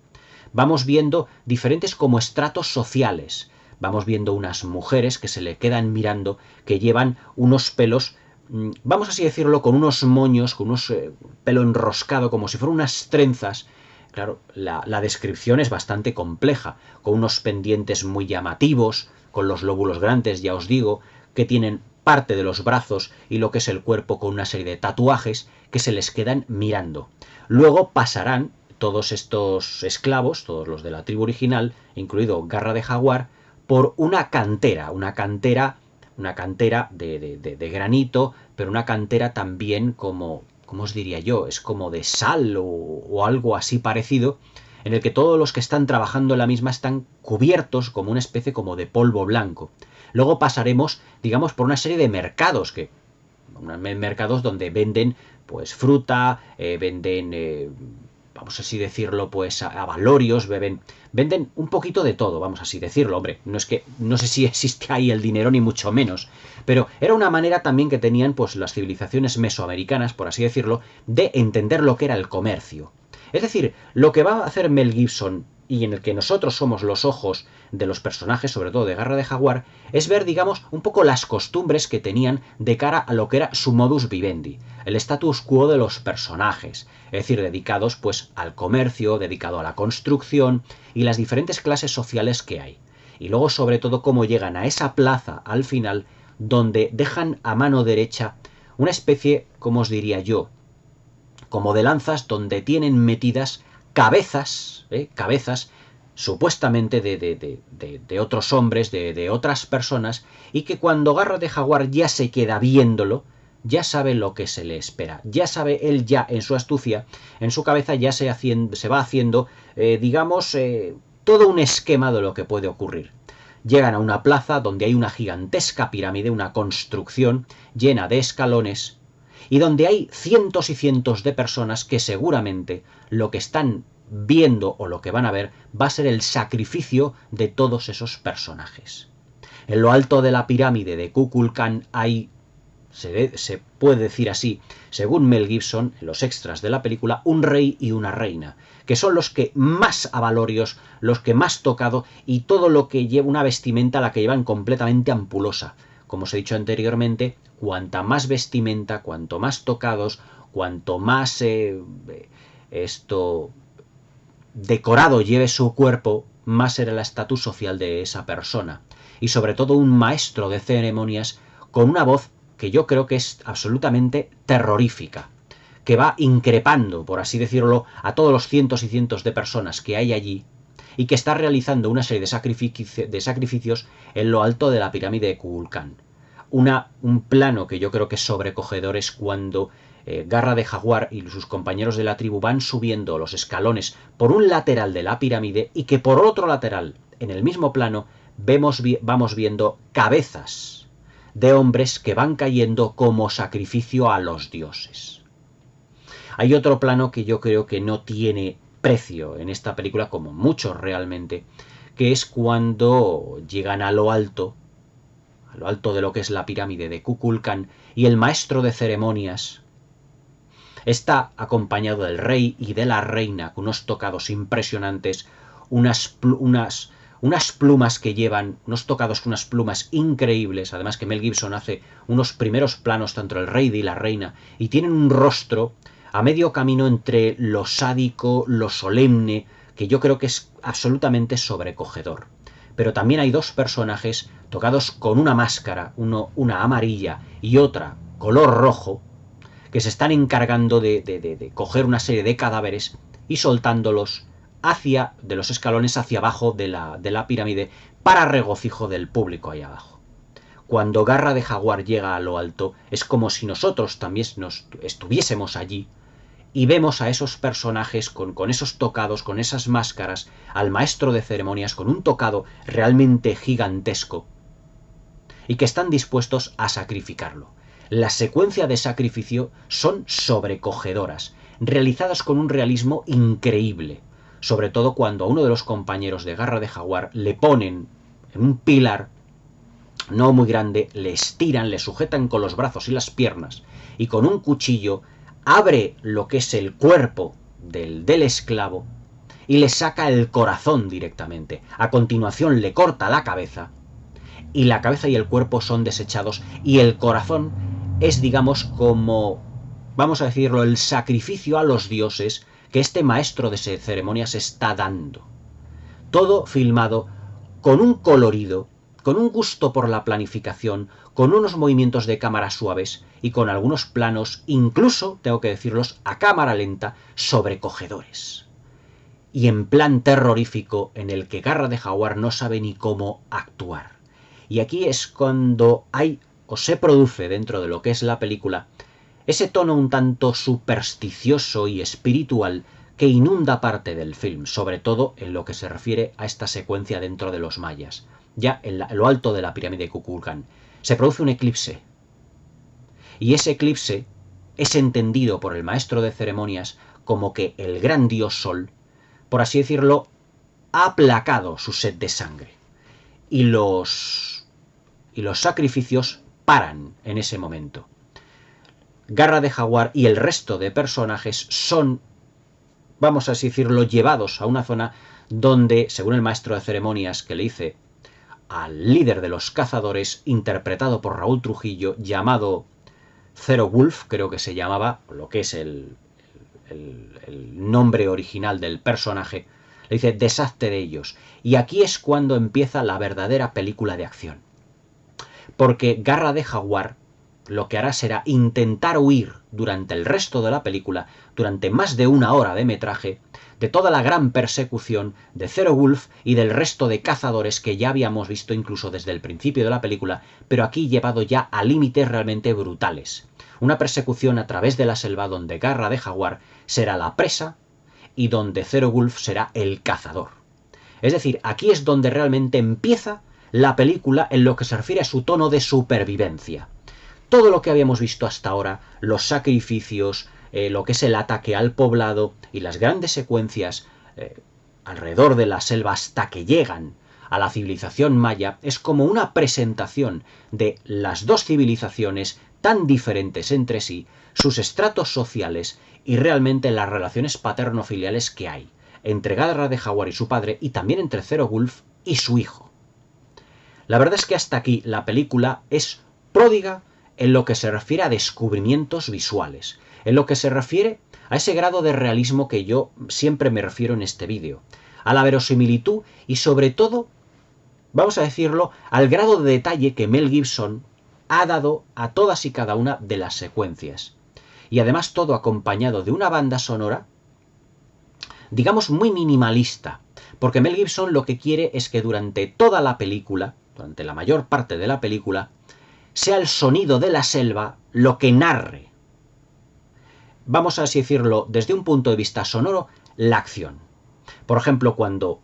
Vamos viendo diferentes como estratos sociales. Vamos viendo unas mujeres que se le quedan mirando, que llevan unos pelos, vamos así decirlo, con unos moños, con unos pelo enroscado, como si fueran unas trenzas. Claro, la descripción es bastante compleja, con unos pendientes muy llamativos, con los lóbulos grandes, ya os digo, que tienen parte de los brazos y lo que es el cuerpo con una serie de tatuajes que se les quedan mirando. Luego pasarán todos estos esclavos, todos los de la tribu original, incluido Garra de Jaguar, por una cantera de granito, pero una cantera también como os diría yo, es como de sal o algo así parecido, en el que todos los que están trabajando en la misma están cubiertos como una especie como de polvo blanco. Luego pasaremos, digamos, por una serie de mercados mercados donde venden pues fruta, venden vamos así decirlo, pues abalorios, venden un poquito de todo, vamos así decirlo, hombre, no sé si existe ahí el dinero ni mucho menos, pero era una manera también que tenían pues las civilizaciones mesoamericanas, por así decirlo, de entender lo que era el comercio. Es decir, lo que va a hacer Mel Gibson y en el que nosotros somos los ojos de los personajes, sobre todo de Garra de Jaguar, es ver, digamos, un poco las costumbres que tenían de cara a lo que era su modus vivendi, el status quo de los personajes, es decir, dedicados pues al comercio, dedicado a la construcción y las diferentes clases sociales que hay. Y luego, sobre todo, cómo llegan a esa plaza al final, donde dejan a mano derecha una especie, como os diría yo, como de lanzas donde tienen metidas cabezas, cabezas supuestamente de otros hombres, de otras personas, y que cuando Garra de Jaguar ya se queda viéndolo, ya sabe lo que se le espera, ya sabe él, ya en su astucia, en su cabeza ya se va haciendo, digamos, todo un esquema de lo que puede ocurrir. Llegan a una plaza donde hay una gigantesca pirámide, una construcción llena de escalones, y donde hay cientos y cientos de personas que seguramente lo que están viendo o lo que van a ver va a ser el sacrificio de todos esos personajes. En lo alto de la pirámide de Kukulkan hay, se puede decir así, según Mel Gibson, en los extras de la película, un rey y una reina, que son los que más avalorios, los que más tocado, y todo lo que lleva una vestimenta la que llevan completamente ampulosa. Como os he dicho anteriormente, cuanta más vestimenta, cuanto más tocados, cuanto más decorado lleve su cuerpo, más será el estatus social de esa persona. Y sobre todo un maestro de ceremonias con una voz que yo creo que es absolutamente terrorífica, que va increpando, por así decirlo, a todos los cientos y cientos de personas que hay allí, y que está realizando una serie de sacrificios en lo alto de la pirámide de Kukulkan. Un plano que yo creo que es sobrecogedor es cuando Garra de Jaguar y sus compañeros de la tribu van subiendo los escalones por un lateral de la pirámide, y que por otro lateral, en el mismo plano, vamos viendo cabezas de hombres que van cayendo como sacrificio a los dioses. Hay otro plano que yo creo que no tiene precio en esta película, como muchos realmente, que es cuando llegan a lo alto de lo que es la pirámide de Kukulkan, y el maestro de ceremonias está acompañado del rey y de la reina con unos tocados impresionantes, unas plumas que llevan, unos tocados con unas plumas increíbles, además que Mel Gibson hace unos primeros planos tanto el rey y la reina, y tienen un rostro a medio camino entre lo sádico, lo solemne, que yo creo que es absolutamente sobrecogedor. Pero también hay dos personajes tocados con una máscara, una amarilla y otra color rojo, que se están encargando de coger una serie de cadáveres y soltándolos de los escalones hacia abajo de la pirámide, para regocijo del público ahí abajo. Cuando Garra de Jaguar llega a lo alto, es como si nosotros también estuviésemos allí, y vemos a esos personajes con esos tocados, con esas máscaras, al maestro de ceremonias con un tocado realmente gigantesco, y que están dispuestos a sacrificarlo. La secuencia de sacrificio son sobrecogedoras, realizadas con un realismo increíble, sobre todo cuando a uno de los compañeros de Garra de Jaguar le ponen en un pilar no muy grande, le estiran, le sujetan con los brazos y las piernas, y con un cuchillo abre lo que es el cuerpo del esclavo y le saca el corazón directamente. A continuación le corta la cabeza, y la cabeza y el cuerpo son desechados, y el corazón es, digamos, como, vamos a decirlo, el sacrificio a los dioses que este maestro de ceremonias está dando. Todo filmado con un colorido, con un gusto por la planificación, con unos movimientos de cámara suaves y con algunos planos, incluso, tengo que decirlos, a cámara lenta, sobrecogedores. Y en plan terrorífico en el que Garra de Jaguar no sabe ni cómo actuar. Y aquí es cuando se produce dentro de lo que es la película ese tono un tanto supersticioso y espiritual que inunda parte del film, sobre todo en lo que se refiere a esta secuencia dentro de los mayas. Ya en lo alto de la pirámide de Kukulkan se produce un eclipse, y ese eclipse es entendido por el maestro de ceremonias como que el gran dios Sol, por así decirlo, ha aplacado su sed de sangre, y los sacrificios paran en ese momento. Garra de Jaguar y el resto de personajes son, vamos a así decirlo, llevados a una zona donde, según el maestro de ceremonias que le dice al líder de los cazadores, interpretado por Raúl Trujillo, llamado Zero Wolf, creo que se llamaba, lo que es el nombre original del personaje, le dice: deshazte de ellos. Y aquí es cuando empieza la verdadera película de acción. Porque Garra de Jaguar, lo que hará será intentar huir durante el resto de la película, durante más de 1 hora de metraje, de toda la gran persecución de Zero Wolf y del resto de cazadores que ya habíamos visto incluso desde el principio de la película, pero aquí llevado ya a límites realmente brutales. Una persecución a través de la selva donde Garra de Jaguar será la presa y donde Zero Wolf será el cazador. Es decir, aquí es donde realmente empieza la película en lo que se refiere a su tono de supervivencia. Todo lo que habíamos visto hasta ahora, los sacrificios, lo que es el ataque al poblado y las grandes secuencias alrededor de la selva hasta que llegan a la civilización maya, es como una presentación de las dos civilizaciones tan diferentes entre sí, sus estratos sociales y realmente las relaciones paterno-filiales que hay entre Garra de Jaguar y su padre, y también entre Zero Wolf y su hijo. La verdad es que hasta aquí la película es pródiga en lo que se refiere a descubrimientos visuales, en lo que se refiere a ese grado de realismo que yo siempre me refiero en este vídeo, a la verosimilitud y sobre todo, vamos a decirlo, al grado de detalle que Mel Gibson ha dado a todas y cada una de las secuencias. Y además todo acompañado de una banda sonora, digamos, muy minimalista, porque Mel Gibson lo que quiere es que durante toda la película, durante la mayor parte de la película, sea el sonido de la selva lo que narre, vamos a así decirlo, desde un punto de vista sonoro, la acción. Por ejemplo, cuando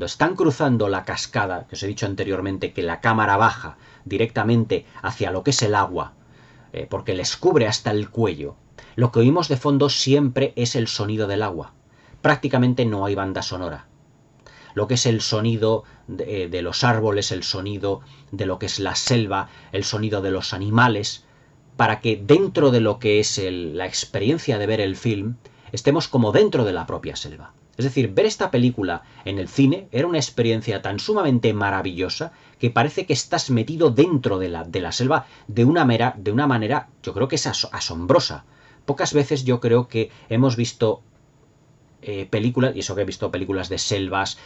están cruzando la cascada, que os he dicho anteriormente que la cámara baja directamente hacia lo que es el agua, porque les cubre hasta el cuello, lo que oímos de fondo siempre es el sonido del agua. Prácticamente no hay banda sonora. Lo que es el sonido de los árboles, el sonido de lo que es la selva, el sonido de los animales, para que dentro de lo que es la experiencia de ver el film, estemos como dentro de la propia selva. Es decir, ver esta película en el cine era una experiencia tan sumamente maravillosa que parece que estás metido dentro de la selva de una manera, yo creo que es asombrosa. Pocas veces yo creo que hemos visto películas, y eso que he visto películas de selvas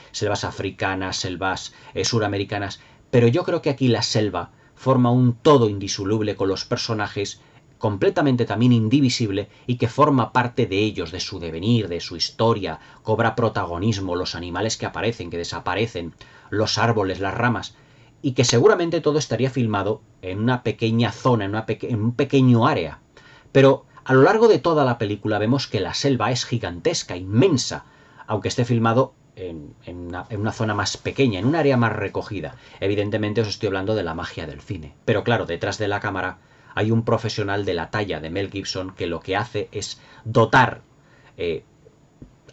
africanas, selvas suramericanas, pero yo creo que aquí la selva forma un todo indisoluble con los personajes, completamente también indivisible, y que forma parte de ellos, de su devenir, de su historia, cobra protagonismo, los animales que aparecen, que desaparecen, los árboles, las ramas, y que seguramente todo estaría filmado en una pequeña zona, en un pequeño área. Pero a lo largo de toda la película vemos que la selva es gigantesca, inmensa, aunque esté filmado en una zona más pequeña, en un área más recogida. Evidentemente os estoy hablando de la magia del cine. Pero claro, detrás de la cámara hay un profesional de la talla de Mel Gibson que lo que hace es dotar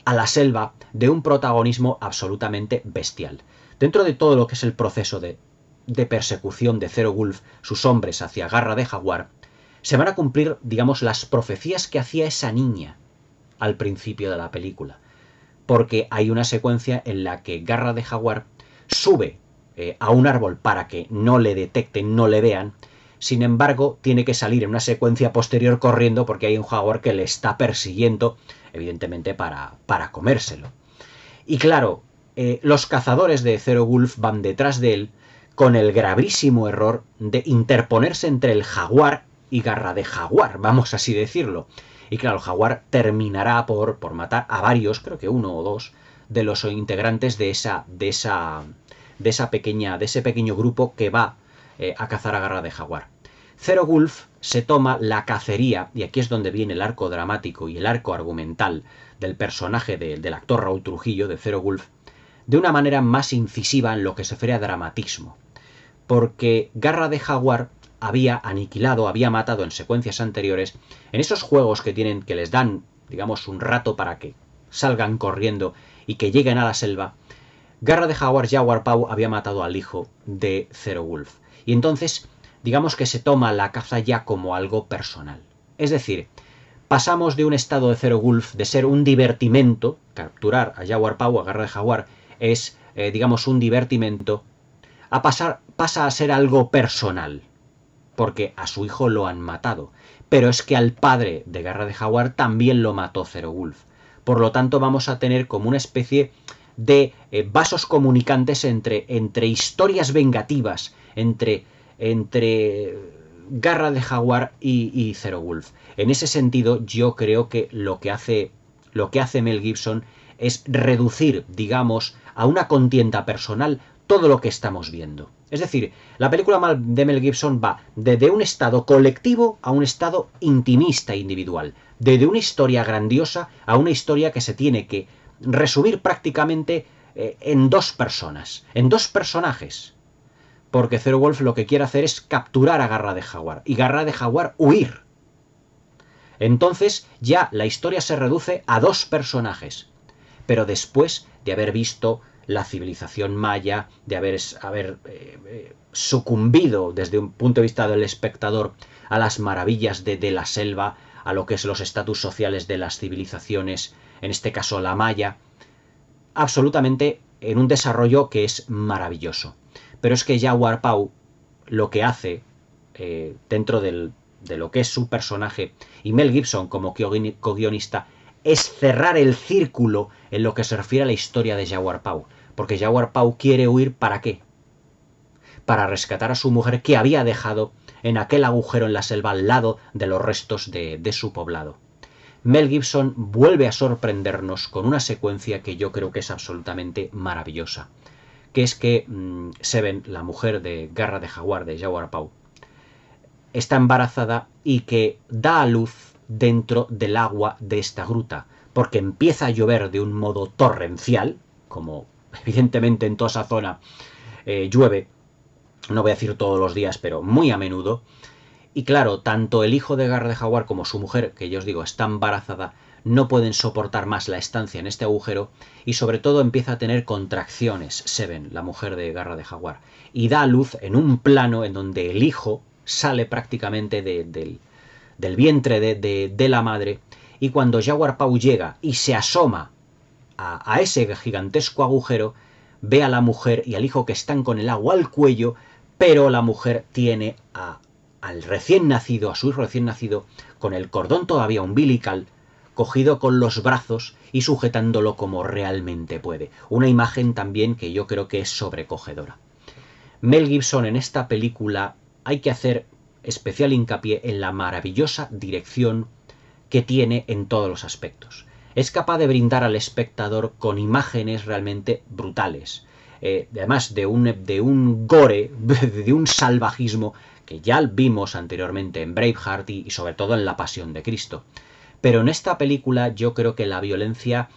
a la selva de un protagonismo absolutamente bestial. Dentro de todo lo que es el proceso de persecución de Zero Wolf, sus hombres hacia Garra de Jaguar, se van a cumplir, digamos, las profecías que hacía esa niña al principio de la película. Porque hay una secuencia en la que Garra de Jaguar sube a un árbol para que no le detecten, no le vean. Sin embargo, tiene que salir en una secuencia posterior corriendo porque hay un jaguar que le está persiguiendo, evidentemente para comérselo. Y claro, los cazadores de Zero Wolf van detrás de él con el gravísimo error de interponerse entre el jaguar y Garra de Jaguar, vamos así decirlo. Y claro, el jaguar terminará por matar a varios, creo que 1 o 2, de los integrantes de ese pequeño grupo que va a cazar a Garra de Jaguar. Zero Wolf se toma la cacería, y aquí es donde viene el arco dramático y el arco argumental del personaje del actor Raúl Trujillo, de Zero Wolf, de una manera más incisiva en lo que se refiere a dramatismo. Porque Garra de Jaguar había aniquilado, había matado en secuencias anteriores, en esos juegos que les dan, digamos, un rato para que salgan corriendo y que lleguen a la selva, Garra de Jaguar, Jaguar Paw, había matado al hijo de Zero Wolf. Y entonces, digamos que se toma la caza ya como algo personal. Es decir, pasamos de un estado de Zero Wolf, de ser un divertimento, capturar a Jaguar Paw, a Garra de Jaguar, es, digamos, un divertimento, pasa a ser algo personal. Porque a su hijo lo han matado. Pero es que al padre de Garra de Jaguar también lo mató Zero Wolf. Por lo tanto, vamos a tener como una especie de vasos comunicantes entre historias vengativas, entre Garra de Jaguar y Zero Wolf. En ese sentido, yo creo que lo que hace Mel Gibson es reducir, digamos, a una contienda personal todo lo que estamos viendo. Es decir, la película de Mel Gibson va desde un estado colectivo a un estado intimista e individual, desde una historia grandiosa a una historia que se tiene que resumir prácticamente en dos personas, en dos personajes. Porque Zero Wolf lo que quiere hacer es capturar a Garra de Jaguar y Garra de Jaguar huir. Entonces ya la historia se reduce a dos personajes. Pero después de haber visto la civilización maya, de haber sucumbido desde un punto de vista del espectador a las maravillas de la selva, a lo que es los estatus sociales de las civilizaciones, en este caso la maya, absolutamente en un desarrollo que es maravilloso. Pero es que Yawar Pau lo que hace dentro de lo que es su personaje y Mel Gibson como co-guionista es cerrar el círculo en lo que se refiere a la historia de Yawar Pau. Porque Yawar Pau quiere huir ¿para qué? Para rescatar a su mujer que había dejado en aquel agujero en la selva al lado de los restos de su poblado. Mel Gibson vuelve a sorprendernos con una secuencia que yo creo que es absolutamente maravillosa. Que es que Seven, la mujer de Garra de Jaguar de Yawar Pau, está embarazada y que da a luz dentro del agua de esta gruta, porque empieza a llover de un modo torrencial, como evidentemente en toda esa zona llueve, no voy a decir todos los días, pero muy a menudo. Y claro, tanto el hijo de Garra de Jaguar como su mujer, que yo os digo está embarazada, no pueden soportar más la estancia en este agujero y sobre todo empieza a tener contracciones, Seven, la mujer de Garra de Jaguar, y da a luz en un plano en donde el hijo sale prácticamente del vientre de la madre, y cuando Yawar Pau llega y se asoma a ese gigantesco agujero, ve a la mujer y al hijo que están con el agua al cuello, pero la mujer tiene al recién nacido, a su hijo recién nacido, con el cordón todavía umbilical, cogido con los brazos y sujetándolo como realmente puede. Una imagen también que yo creo que es sobrecogedora. Mel Gibson en esta película hay que hacer especial hincapié en la maravillosa dirección que tiene en todos los aspectos. Es capaz de brindar al espectador con imágenes realmente brutales. Además de un gore, de un salvajismo que ya vimos anteriormente en Braveheart y sobre todo en La Pasión de Cristo. Pero en esta película yo creo que la violencia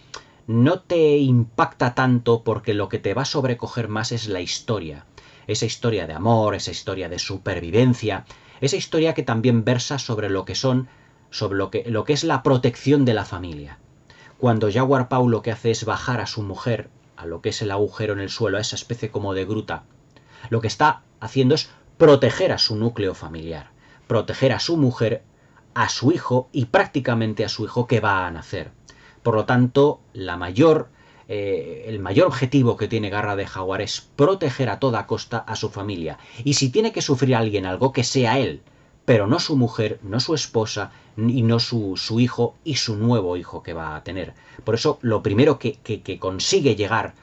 no te impacta tanto porque lo que te va a sobrecoger más es la historia. Esa historia de amor, esa historia de supervivencia, esa historia que también versa sobre lo que es la protección de la familia. Cuando Yawar Pau lo que hace es bajar a su mujer a lo que es el agujero en el suelo, a esa especie como de gruta, lo que está haciendo es proteger a su núcleo familiar, proteger a su mujer, a su hijo y prácticamente a su hijo que va a nacer. Por lo tanto, el mayor objetivo que tiene Garra de Jaguar es proteger a toda costa a su familia. Y si tiene que sufrir alguien algo, que sea él, pero no su mujer, no su esposa, y no su hijo y su nuevo hijo que va a tener. Por eso, lo primero que consigue llegar,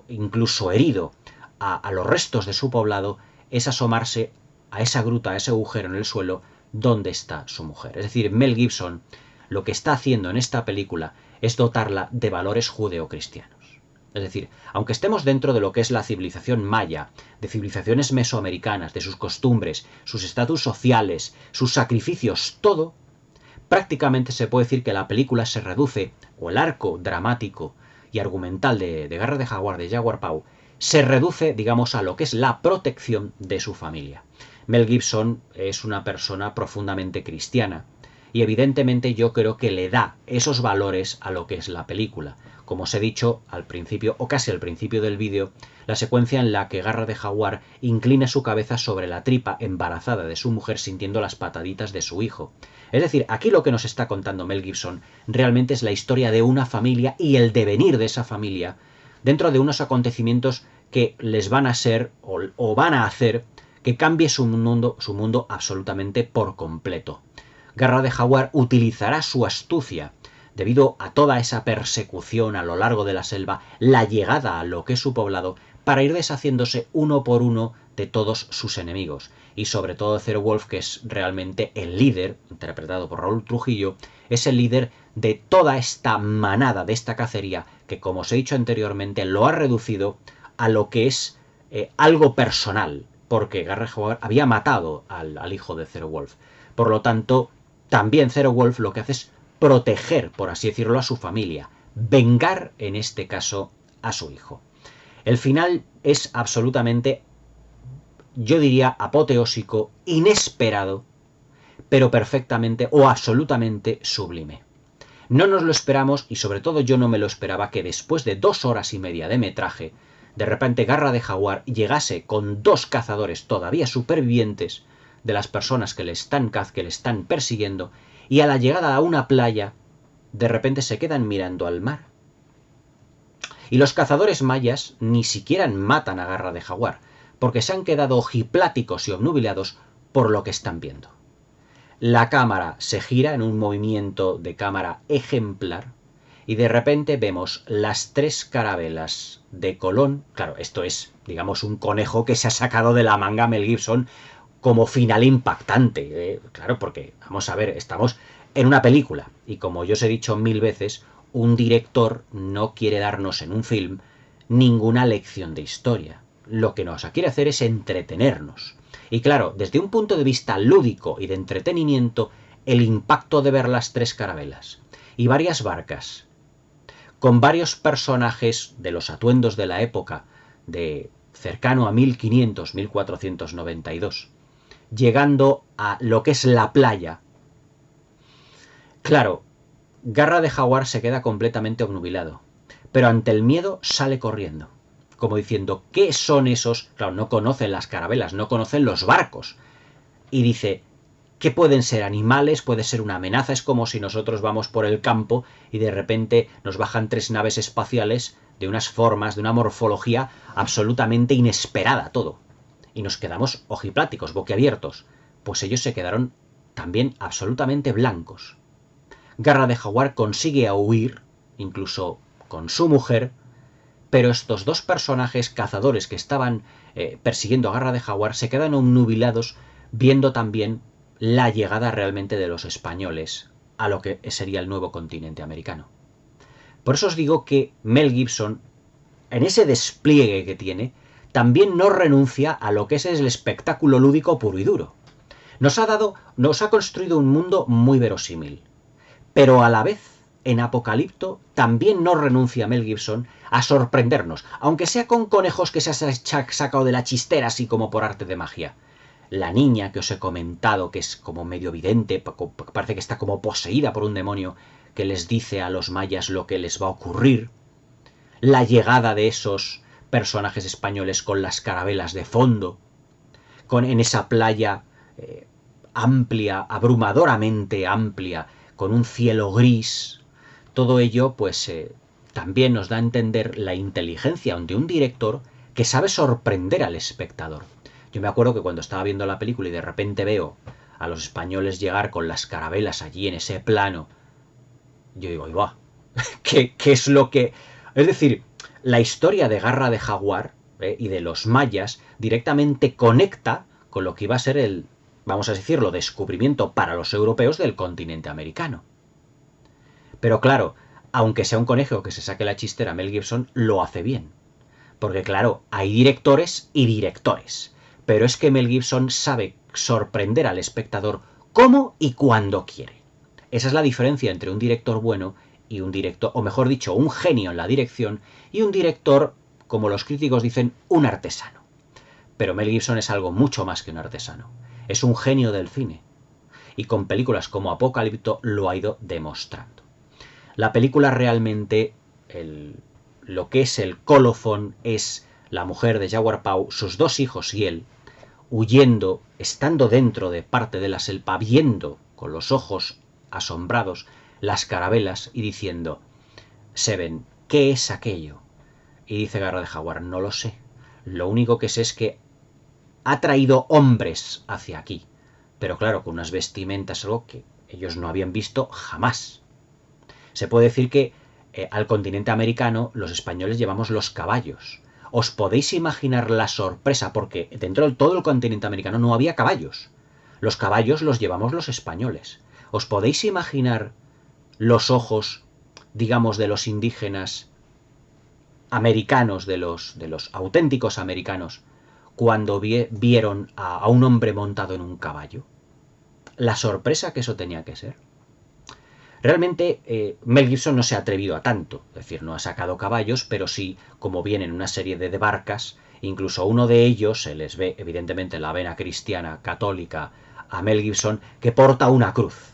incluso herido, a los restos de su poblado, es asomarse a esa gruta, a ese agujero en el suelo, donde está su mujer. Es decir, Mel Gibson lo que está haciendo en esta película es dotarla de valores judeocristianos. Es decir, aunque estemos dentro de lo que es la civilización maya, de civilizaciones mesoamericanas, de sus costumbres, sus estatus sociales, sus sacrificios, todo, prácticamente se puede decir que la película se reduce, o el arco dramático y argumental de Garra de Jaguar de Yawar Pau, se reduce, digamos, a lo que es la protección de su familia. Mel Gibson es una persona profundamente cristiana y evidentemente yo creo que le da esos valores a lo que es la película. Como os he dicho al principio, o casi al principio del vídeo, la secuencia en la que Garra de Jaguar inclina su cabeza sobre la tripa embarazada de su mujer sintiendo las pataditas de su hijo. Es decir, aquí lo que nos está contando Mel Gibson realmente es la historia de una familia y el devenir de esa familia dentro de unos acontecimientos que les van a ser o van a hacer que cambie su mundo absolutamente por completo. Garra de Jaguar utilizará su astucia debido a toda esa persecución a lo largo de la selva, la llegada a lo que es su poblado, para ir deshaciéndose uno por uno de todos sus enemigos. Y sobre todo Zero Wolf, que es realmente el líder, interpretado por Raúl Trujillo, es el líder de toda esta manada, de esta cacería, que como os he dicho anteriormente, lo ha reducido a lo que es algo personal, porque Garra de Jaguar había matado al hijo de Zero Wolf. Por lo tanto, también Zero Wolf lo que hace es proteger, por así decirlo, a su familia, vengar, en este caso, a su hijo. El final es absolutamente, yo diría, apoteósico, inesperado, pero perfectamente o absolutamente sublime. No nos lo esperamos, y sobre todo yo no me lo esperaba, que después de 2 horas y media de metraje, de repente Garra de Jaguar llegase con 2 cazadores todavía supervivientes de las personas que le están persiguiendo, y a la llegada a una playa, de repente se quedan mirando al mar. Y los cazadores mayas ni siquiera matan a Garra de Jaguar, porque se han quedado ojipláticos y obnubilados por lo que están viendo. La cámara se gira en un movimiento de cámara ejemplar y de repente vemos las 3 carabelas de Colón. Claro, esto es, digamos, un conejo que se ha sacado de la manga Mel Gibson como final impactante. Claro, porque, vamos a ver, estamos en una película y como yo os he dicho 1000 veces, un director no quiere darnos en un film ninguna lección de historia. Lo que nos quiere hacer es entretenernos. Y claro, desde un punto de vista lúdico y de entretenimiento, el impacto de ver las 3 carabelas y varias barcas, con varios personajes de los atuendos de la época, de cercano a 1500, 1492, llegando a lo que es la playa. Claro, Garra de Jaguar se queda completamente obnubilado, pero ante el miedo sale corriendo, como diciendo, ¿qué son esos? Claro, no conocen las carabelas, no conocen los barcos. Y dice, ¿qué pueden ser? ¿Animales? ¿Puede ser una amenaza? Es como si nosotros vamos por el campo y de repente nos bajan 3 naves espaciales de unas formas, de una morfología absolutamente inesperada, todo. Y nos quedamos ojipláticos, boquiabiertos. Pues ellos se quedaron también absolutamente blancos. Garra de Jaguar consigue huir, incluso con su mujer, pero estos 2 personajes cazadores que estaban persiguiendo a Garra de Jaguar se quedan obnubilados viendo también la llegada realmente de los españoles a lo que sería el nuevo continente americano. Por eso os digo que Mel Gibson, en ese despliegue que tiene, también no renuncia a lo que es el espectáculo lúdico puro y duro. Nos ha construido un mundo muy verosímil, pero a la vez, en Apocalipto, también no renuncia Mel Gibson a sorprendernos, aunque sea con conejos que se ha sacado de la chistera así como por arte de magia. La niña que os he comentado, que es como medio vidente, parece que está como poseída por un demonio, que les dice a los mayas lo que les va a ocurrir. La llegada de esos personajes españoles con las carabelas de fondo, en esa playa amplia, abrumadoramente amplia, con un cielo gris. Todo ello, pues, también nos da a entender la inteligencia de un director que sabe sorprender al espectador. Yo me acuerdo que cuando estaba viendo la película y de repente veo a los españoles llegar con las carabelas allí en ese plano, yo digo, ¡ay, va! ¿Qué es lo que...? Es decir, la historia de Garra de Jaguar y de los mayas directamente conecta con lo que iba a ser el, vamos a decirlo, descubrimiento para los europeos del continente americano. Pero claro, aunque sea un conejo que se saque la chistera, Mel Gibson lo hace bien. Porque claro, hay directores y directores. Pero es que Mel Gibson sabe sorprender al espectador cómo y cuando quiere. Esa es la diferencia entre un director bueno y un director, o mejor dicho, un genio en la dirección y un director, como los críticos dicen, un artesano. Pero Mel Gibson es algo mucho más que un artesano. Es un genio del cine. Y con películas como Apocalipto lo ha ido demostrando. La película realmente, lo que es el colofón es la mujer de Jaguar Pau, sus 2 hijos y él, huyendo, estando dentro de parte de la selva, viendo con los ojos asombrados las carabelas y diciendo, Seven, ¿qué es aquello? Y dice Garra de Jaguar, no lo sé. Lo único que sé es que ha traído hombres hacia aquí. Pero claro, con unas vestimentas, algo que ellos no habían visto jamás. Se puede decir que al continente americano los españoles llevamos los caballos. ¿Os podéis imaginar la sorpresa? Porque dentro de todo el continente americano no había caballos. Los caballos los llevamos los españoles. ¿Os podéis imaginar los ojos, digamos, de los indígenas americanos, de los auténticos americanos, cuando vieron a un hombre montado en un caballo? La sorpresa que eso tenía que ser. Realmente Mel Gibson no se ha atrevido a tanto, es decir, no ha sacado caballos, pero sí, como vienen una serie de barcas, incluso uno de ellos se les ve evidentemente la vena cristiana católica a Mel Gibson, que porta una cruz.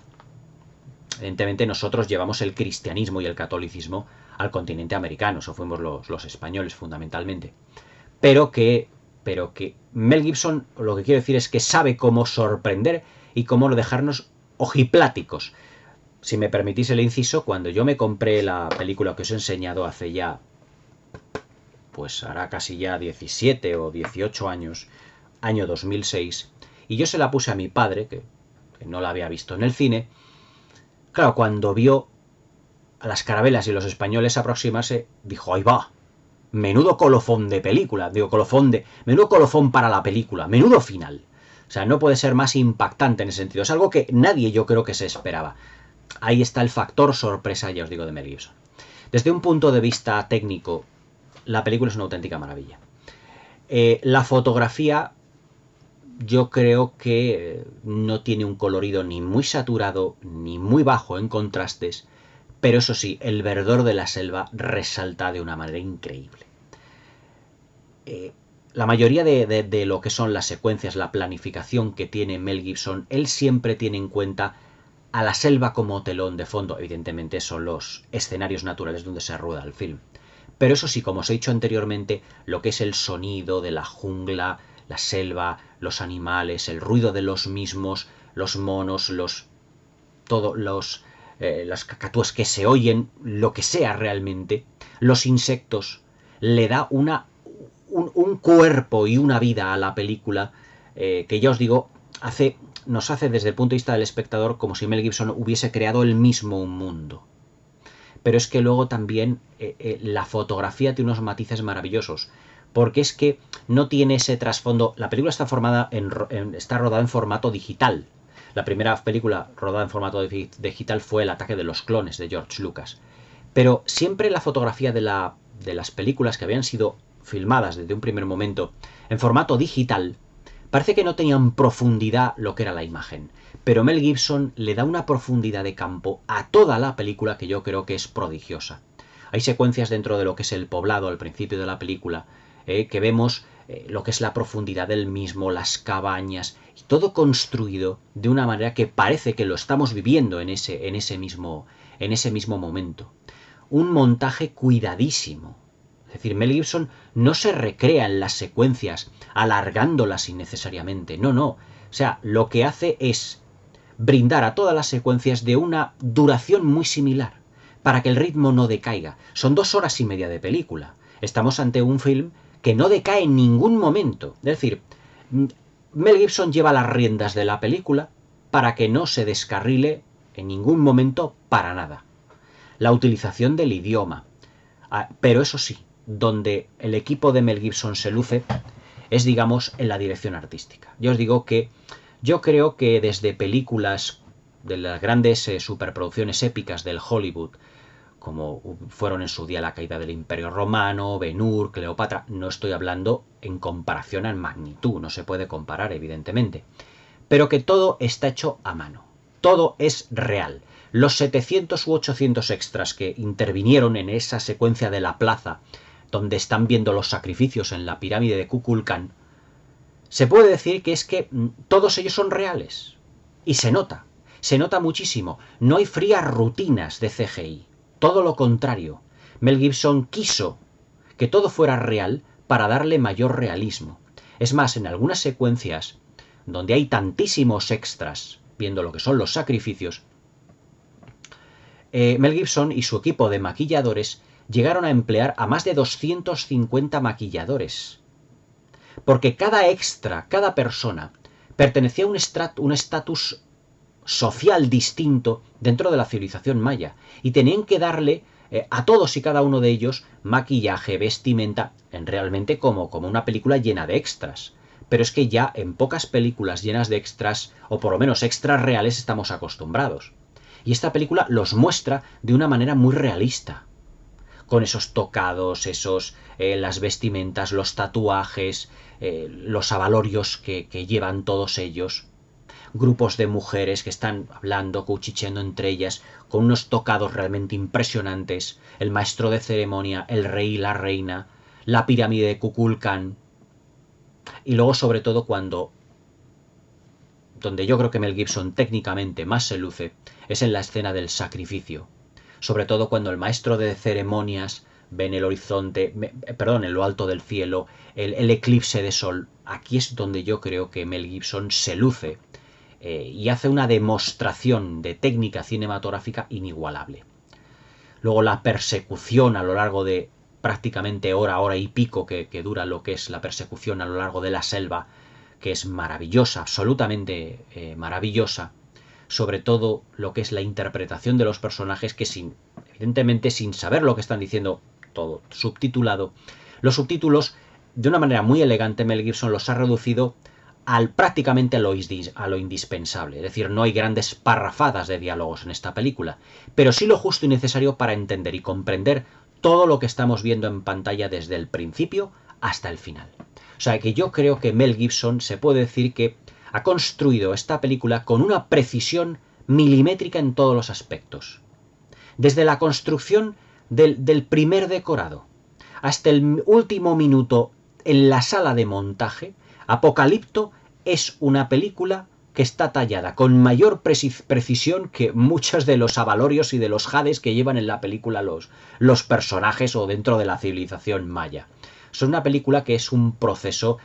Evidentemente nosotros llevamos el cristianismo y el catolicismo al continente americano, eso fuimos los españoles fundamentalmente, pero que Mel Gibson, lo que quiero decir es que sabe cómo sorprender y cómo dejarnos ojipláticos. Si me permitís el inciso, cuando yo me compré la película que os he enseñado hace ya, pues hará casi ya 17 o 18 años, año 2006, y yo se la puse a mi padre, que no la había visto en el cine, claro, cuando vio a las carabelas y los españoles aproximarse, dijo, ahí va, menudo colofón de película, menudo colofón para la película, menudo final. O sea, no puede ser más impactante en ese sentido. Es algo que nadie, yo creo, que se esperaba. Ahí está el factor sorpresa, ya os digo, de Mel Gibson. Desde un punto de vista técnico, la película es una auténtica maravilla. La fotografía, yo creo que no tiene un colorido ni muy saturado ni muy bajo en contrastes, pero eso sí, el verdor de la selva resalta de una manera increíble. La mayoría de lo que son las secuencias, la planificación que tiene Mel Gibson, él siempre tiene en cuenta a la selva como telón de fondo. Evidentemente son los escenarios naturales donde se rueda el film. Pero eso sí, como os he dicho anteriormente, lo que es el sonido de la jungla, la selva, los animales, el ruido de los mismos, los monos, las cacatúas que se oyen, lo que sea realmente, los insectos, le da un cuerpo y una vida a la película que ya os digo, nos hace desde el punto de vista del espectador como si Mel Gibson hubiese creado él mismo un mundo. Pero es que luego también la fotografía tiene unos matices maravillosos, porque es que no tiene ese trasfondo. La película está está rodada en formato digital. La primera película rodada en formato digital fue El ataque de los clones de George Lucas. Pero siempre la fotografía de las películas que habían sido filmadas desde un primer momento en formato digital, parece que no tenían profundidad lo que era la imagen. Pero Mel Gibson le da una profundidad de campo a toda la película que yo creo que es prodigiosa. Hay secuencias dentro de lo que es el poblado al principio de la película, que vemos lo que es la profundidad del mismo, las cabañas, y todo construido de una manera que parece que lo estamos viviendo en ese mismo momento. Un montaje cuidadísimo. Es decir, Mel Gibson no se recrea en las secuencias, alargándolas innecesariamente. No. O sea, lo que hace es brindar a todas las secuencias de una duración muy similar, para que el ritmo no decaiga. Son 2 horas y media de película. Estamos ante un film que no decae en ningún momento. Es decir, Mel Gibson lleva las riendas de la película para que no se descarrile en ningún momento para nada. La utilización del idioma. Pero eso sí, donde el equipo de Mel Gibson se luce es, digamos, en la dirección artística. Yo os digo que yo creo que desde películas de las grandes superproducciones épicas del Hollywood, como fueron en su día La caída del Imperio Romano, Ben-Hur, Cleopatra, no estoy hablando en comparación en magnitud, no se puede comparar evidentemente, pero que todo está hecho a mano, todo es real. Los 700 u 800 extras que intervinieron en esa secuencia de la plaza, donde están viendo los sacrificios en la pirámide de Kukulcán, se puede decir que es que todos ellos son reales. Y se nota muchísimo. No hay frías rutinas de CGI. Todo lo contrario. Mel Gibson quiso que todo fuera real para darle mayor realismo. Es más, en algunas secuencias, donde hay tantísimos extras viendo lo que son los sacrificios, Mel Gibson y su equipo de maquilladores llegaron a emplear a más de 250 maquilladores. Porque cada extra, cada persona, pertenecía a un estatus social distinto dentro de la civilización maya, y tenían que darle a todos y cada uno de ellos maquillaje, vestimenta, en realmente como una película llena de extras. Pero es que ya en pocas películas llenas de extras, o por lo menos extras reales, estamos acostumbrados. Y esta película los muestra de una manera muy realista. Con esos tocados, las vestimentas, los tatuajes, los abalorios que llevan todos ellos. Grupos de mujeres que están hablando, cuchicheando entre ellas, con unos tocados realmente impresionantes. El maestro de ceremonia, el rey y la reina, la pirámide de Kukulcán. Y luego, sobre todo, donde yo creo que Mel Gibson técnicamente más se luce, es en la escena del sacrificio. Sobre todo cuando el maestro de ceremonias ve en el horizonte, en lo alto del cielo, el eclipse de sol. Aquí es donde yo creo que Mel Gibson se luce y hace una demostración de técnica cinematográfica inigualable. Luego la persecución a lo largo de prácticamente hora y pico que dura lo que es la persecución a lo largo de la selva, que es maravillosa, absolutamente maravillosa. Sobre todo lo que es la interpretación de los personajes, que evidentemente sin saber lo que están diciendo, todo subtitulado, los subtítulos de una manera muy elegante Mel Gibson los ha reducido prácticamente a lo indispensable. Es decir, no hay grandes parrafadas de diálogos en esta película, pero sí lo justo y necesario para entender y comprender todo lo que estamos viendo en pantalla desde el principio hasta el final. O sea que yo creo que Mel Gibson se puede decir que ha construido esta película con una precisión milimétrica en todos los aspectos. Desde la construcción del primer decorado hasta el último minuto en la sala de montaje, Apocalipto es una película que está tallada con mayor precisión que muchos de los abalorios y de los jades que llevan en la película los personajes o dentro de la civilización maya. Es una película que es un proceso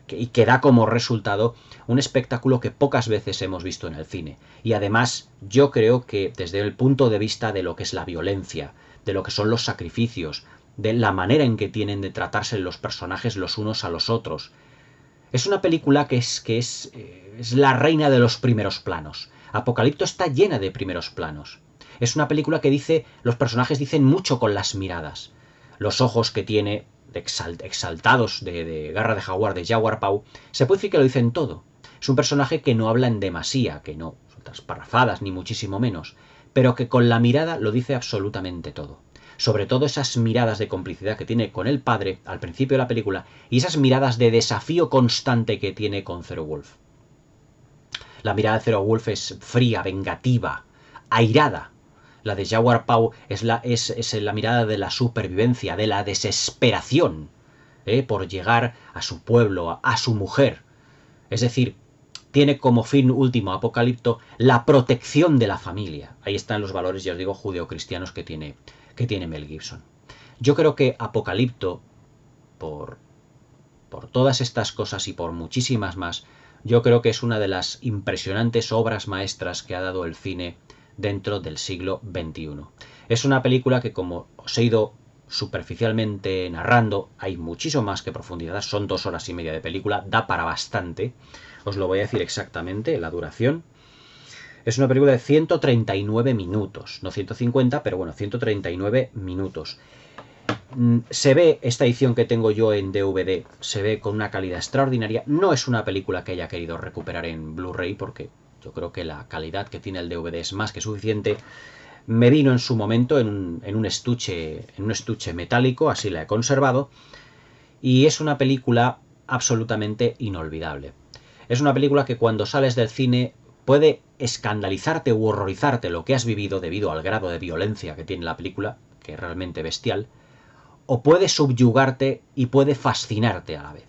y que da como resultado un espectáculo que pocas veces hemos visto en el cine. Y además yo creo que desde el punto de vista de lo que es la violencia, de lo que son los sacrificios, de la manera en que tienen de tratarse los personajes los unos a los otros, es una película que es la reina de los primeros planos. Apocalipto está llena de primeros planos. Es una película que los personajes dicen mucho con las miradas. Los ojos que tiene exaltados de garra de jaguar, de Jaguar Paw, se puede decir que lo dicen todo. Es un personaje que no habla en demasía, que no son parrafadas ni muchísimo menos, pero que con la mirada lo dice absolutamente todo. Sobre todo esas miradas de complicidad que tiene con el padre al principio de la película y esas miradas de desafío constante que tiene con Zero Wolf. La mirada de Zero Wolf es fría, vengativa, airada. La de Jaguar Paw es la mirada de la supervivencia, de la desesperación por llegar a su pueblo, a su mujer. Es decir, tiene como fin último Apocalipto la protección de la familia. Ahí están los valores, ya os digo, judeocristianos que tiene Mel Gibson. Yo creo que Apocalipto, por todas estas cosas y por muchísimas más, yo creo que es una de las impresionantes obras maestras que ha dado el cine dentro del siglo XXI. Es una película que, como os he ido superficialmente narrando, hay muchísimo más que profundidad, son 2 horas y media de película, da para bastante, os lo voy a decir exactamente, la duración. Es una película de 139 minutos, no 150, pero bueno, 139 minutos. Se ve, esta edición que tengo yo en DVD, se ve con una calidad extraordinaria. No es una película que haya querido recuperar en Blu-ray, porque yo creo que la calidad que tiene el DVD es más que suficiente. Me vino en su momento en un estuche metálico, así la he conservado. Y es una película absolutamente inolvidable. Es una película que cuando sales del cine puede escandalizarte u horrorizarte lo que has vivido debido al grado de violencia que tiene la película, que es realmente bestial, o puede subyugarte y puede fascinarte a la vez.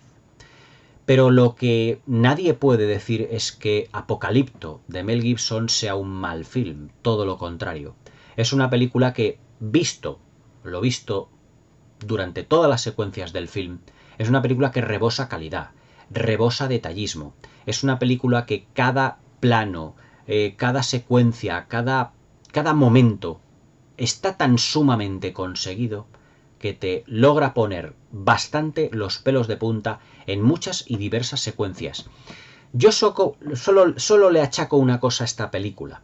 Pero lo que nadie puede decir es que Apocalipto de Mel Gibson sea un mal film, todo lo contrario. Es una película que, lo visto durante todas las secuencias del film, es una película que rebosa calidad, rebosa detallismo. Es una película que cada plano, cada secuencia, cada momento está tan sumamente conseguido que te logra poner bastante los pelos de punta en muchas y diversas secuencias. Yo solo le achaco una cosa a esta película.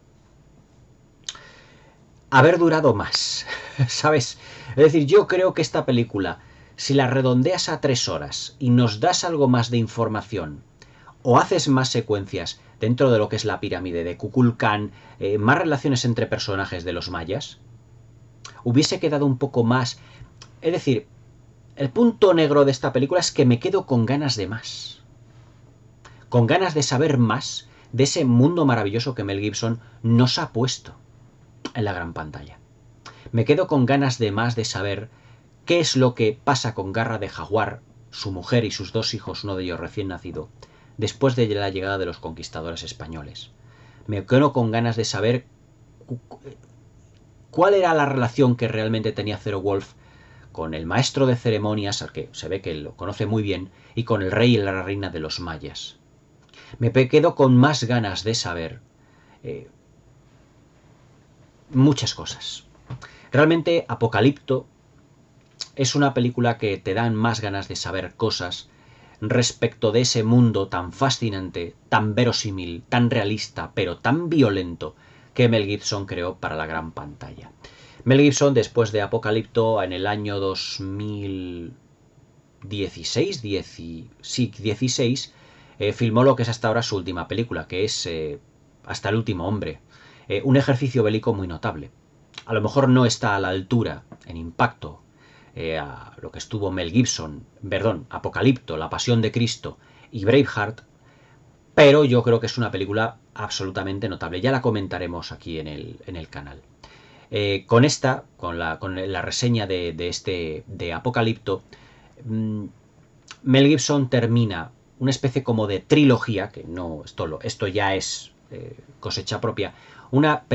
haber durado más, ¿sabes? Es decir, yo creo que esta película, si la redondeas a 3 horas y nos das algo más de información, o haces más secuencias dentro de lo que es la pirámide de Kukulcán, más relaciones entre personajes de los mayas, hubiese quedado un poco más... Es decir, el punto negro de esta película es que me quedo con ganas de más. Con ganas de saber más de ese mundo maravilloso que Mel Gibson nos ha puesto en la gran pantalla. Me quedo con ganas de más de saber qué es lo que pasa con Garra de Jaguar, su mujer y sus 2 hijos, uno de ellos recién nacido, después de la llegada de los conquistadores españoles. Me quedo con ganas de saber cuál era la relación que realmente tenía Zero Wolf con el maestro de ceremonias, al que se ve que lo conoce muy bien, y con el rey y la reina de los mayas. Me quedo con más ganas de saber muchas cosas. Realmente Apocalipto es una película que te dan más ganas de saber cosas respecto de ese mundo tan fascinante, tan verosímil, tan realista, pero tan violento que Mel Gibson creó para la gran pantalla. Mel Gibson, después de Apocalipto, en el año 2016, 16, filmó lo que es hasta ahora su última película, que es Hasta el último hombre. Un ejercicio bélico muy notable. A lo mejor no está a la altura en impacto a lo que estuvo Mel Gibson, perdón, Apocalipto, La Pasión de Cristo y Braveheart, pero yo creo que es una película absolutamente notable. Ya la comentaremos aquí en el canal. Con la reseña de Apocalipto, Mel Gibson termina una especie como de trilogía, que no, esto ya es cosecha propia, una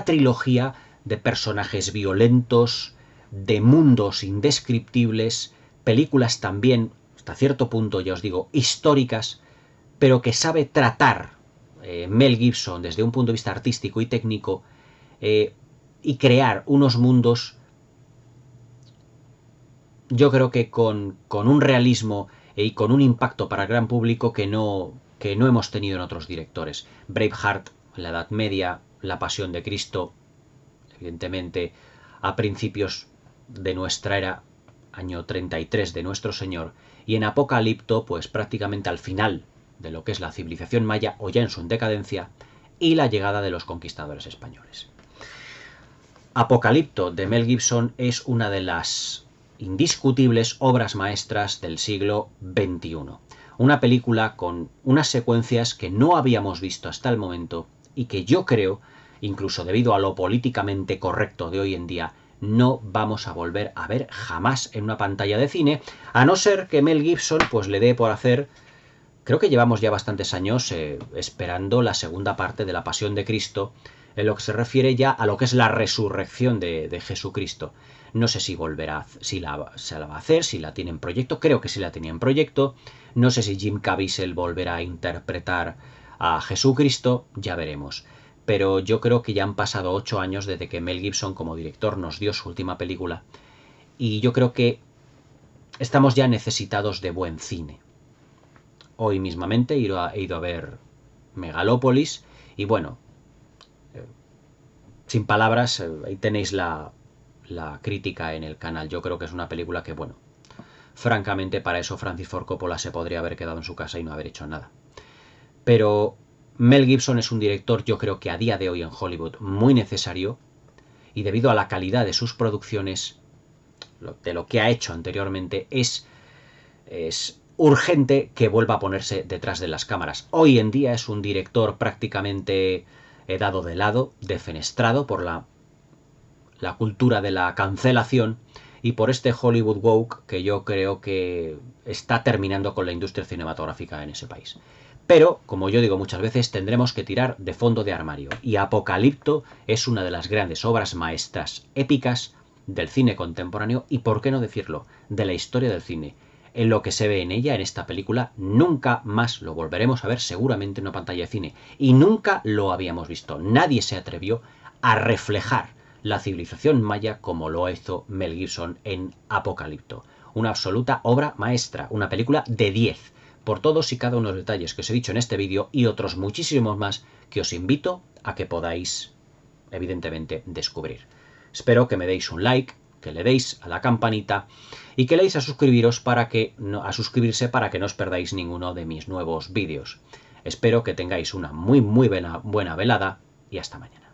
trilogía de personajes violentos, de mundos indescriptibles, películas también, hasta cierto punto, ya os digo, históricas, pero que sabe tratar Mel Gibson desde un punto de vista artístico y técnico, y crear unos mundos, yo creo que con un realismo y con un impacto para el gran público que no hemos tenido en otros directores. Braveheart, la Edad Media, La Pasión de Cristo, evidentemente a principios de nuestra era, año 33 de nuestro Señor, y en Apocalipto, pues prácticamente al final de lo que es la civilización maya, o ya en su decadencia, y la llegada de los conquistadores españoles. Apocalipto de Mel Gibson es una de las indiscutibles obras maestras del siglo XXI. Una película con unas secuencias que no habíamos visto hasta el momento y que yo creo, incluso debido a lo políticamente correcto de hoy en día, no vamos a volver a ver jamás en una pantalla de cine, a no ser que Mel Gibson pues le dé por hacer... Creo que llevamos ya bastantes años esperando la segunda parte de La Pasión de Cristo, en lo que se refiere ya a lo que es la resurrección de Jesucristo. No sé si volverá, se la va a hacer, si la tiene en proyecto, creo que sí la tenía en proyecto. No sé si Jim Caviezel volverá a interpretar a Jesucristo, ya veremos. Pero yo creo que ya han pasado 8 años desde que Mel Gibson como director nos dio su última película, y yo creo que estamos ya necesitados de buen cine. Hoy mismamente he ido a ver Megalópolis y bueno, sin palabras, ahí tenéis la crítica en el canal. Yo creo que es una película que, bueno, francamente para eso Francis Ford Coppola se podría haber quedado en su casa y no haber hecho nada. Pero Mel Gibson es un director, yo creo que a día de hoy en Hollywood, muy necesario, y debido a la calidad de sus producciones, de lo que ha hecho anteriormente, es urgente que vuelva a ponerse detrás de las cámaras. Hoy en día es un director prácticamente dado de lado, defenestrado por la cultura de la cancelación y por este Hollywood woke que yo creo que está terminando con la industria cinematográfica en ese país. Pero, como yo digo muchas veces, tendremos que tirar de fondo de armario, y Apocalipto es una de las grandes obras maestras épicas del cine contemporáneo y, por qué no decirlo, de la historia del cine. En lo que se ve en ella, en esta película, nunca más lo volveremos a ver seguramente en una pantalla de cine, y nunca lo habíamos visto. Nadie se atrevió a reflejar la civilización maya como lo hizo Mel Gibson en Apocalipto. Una absoluta obra maestra, una película de 10, por todos y cada uno de los detalles que os he dicho en este vídeo y otros muchísimos más que os invito a que podáis evidentemente, descubrir. Espero que me deis un like, que le deis a la campanita y que le deis a suscribirse para que no os perdáis ninguno de mis nuevos vídeos. Espero que tengáis una muy buena velada y hasta mañana.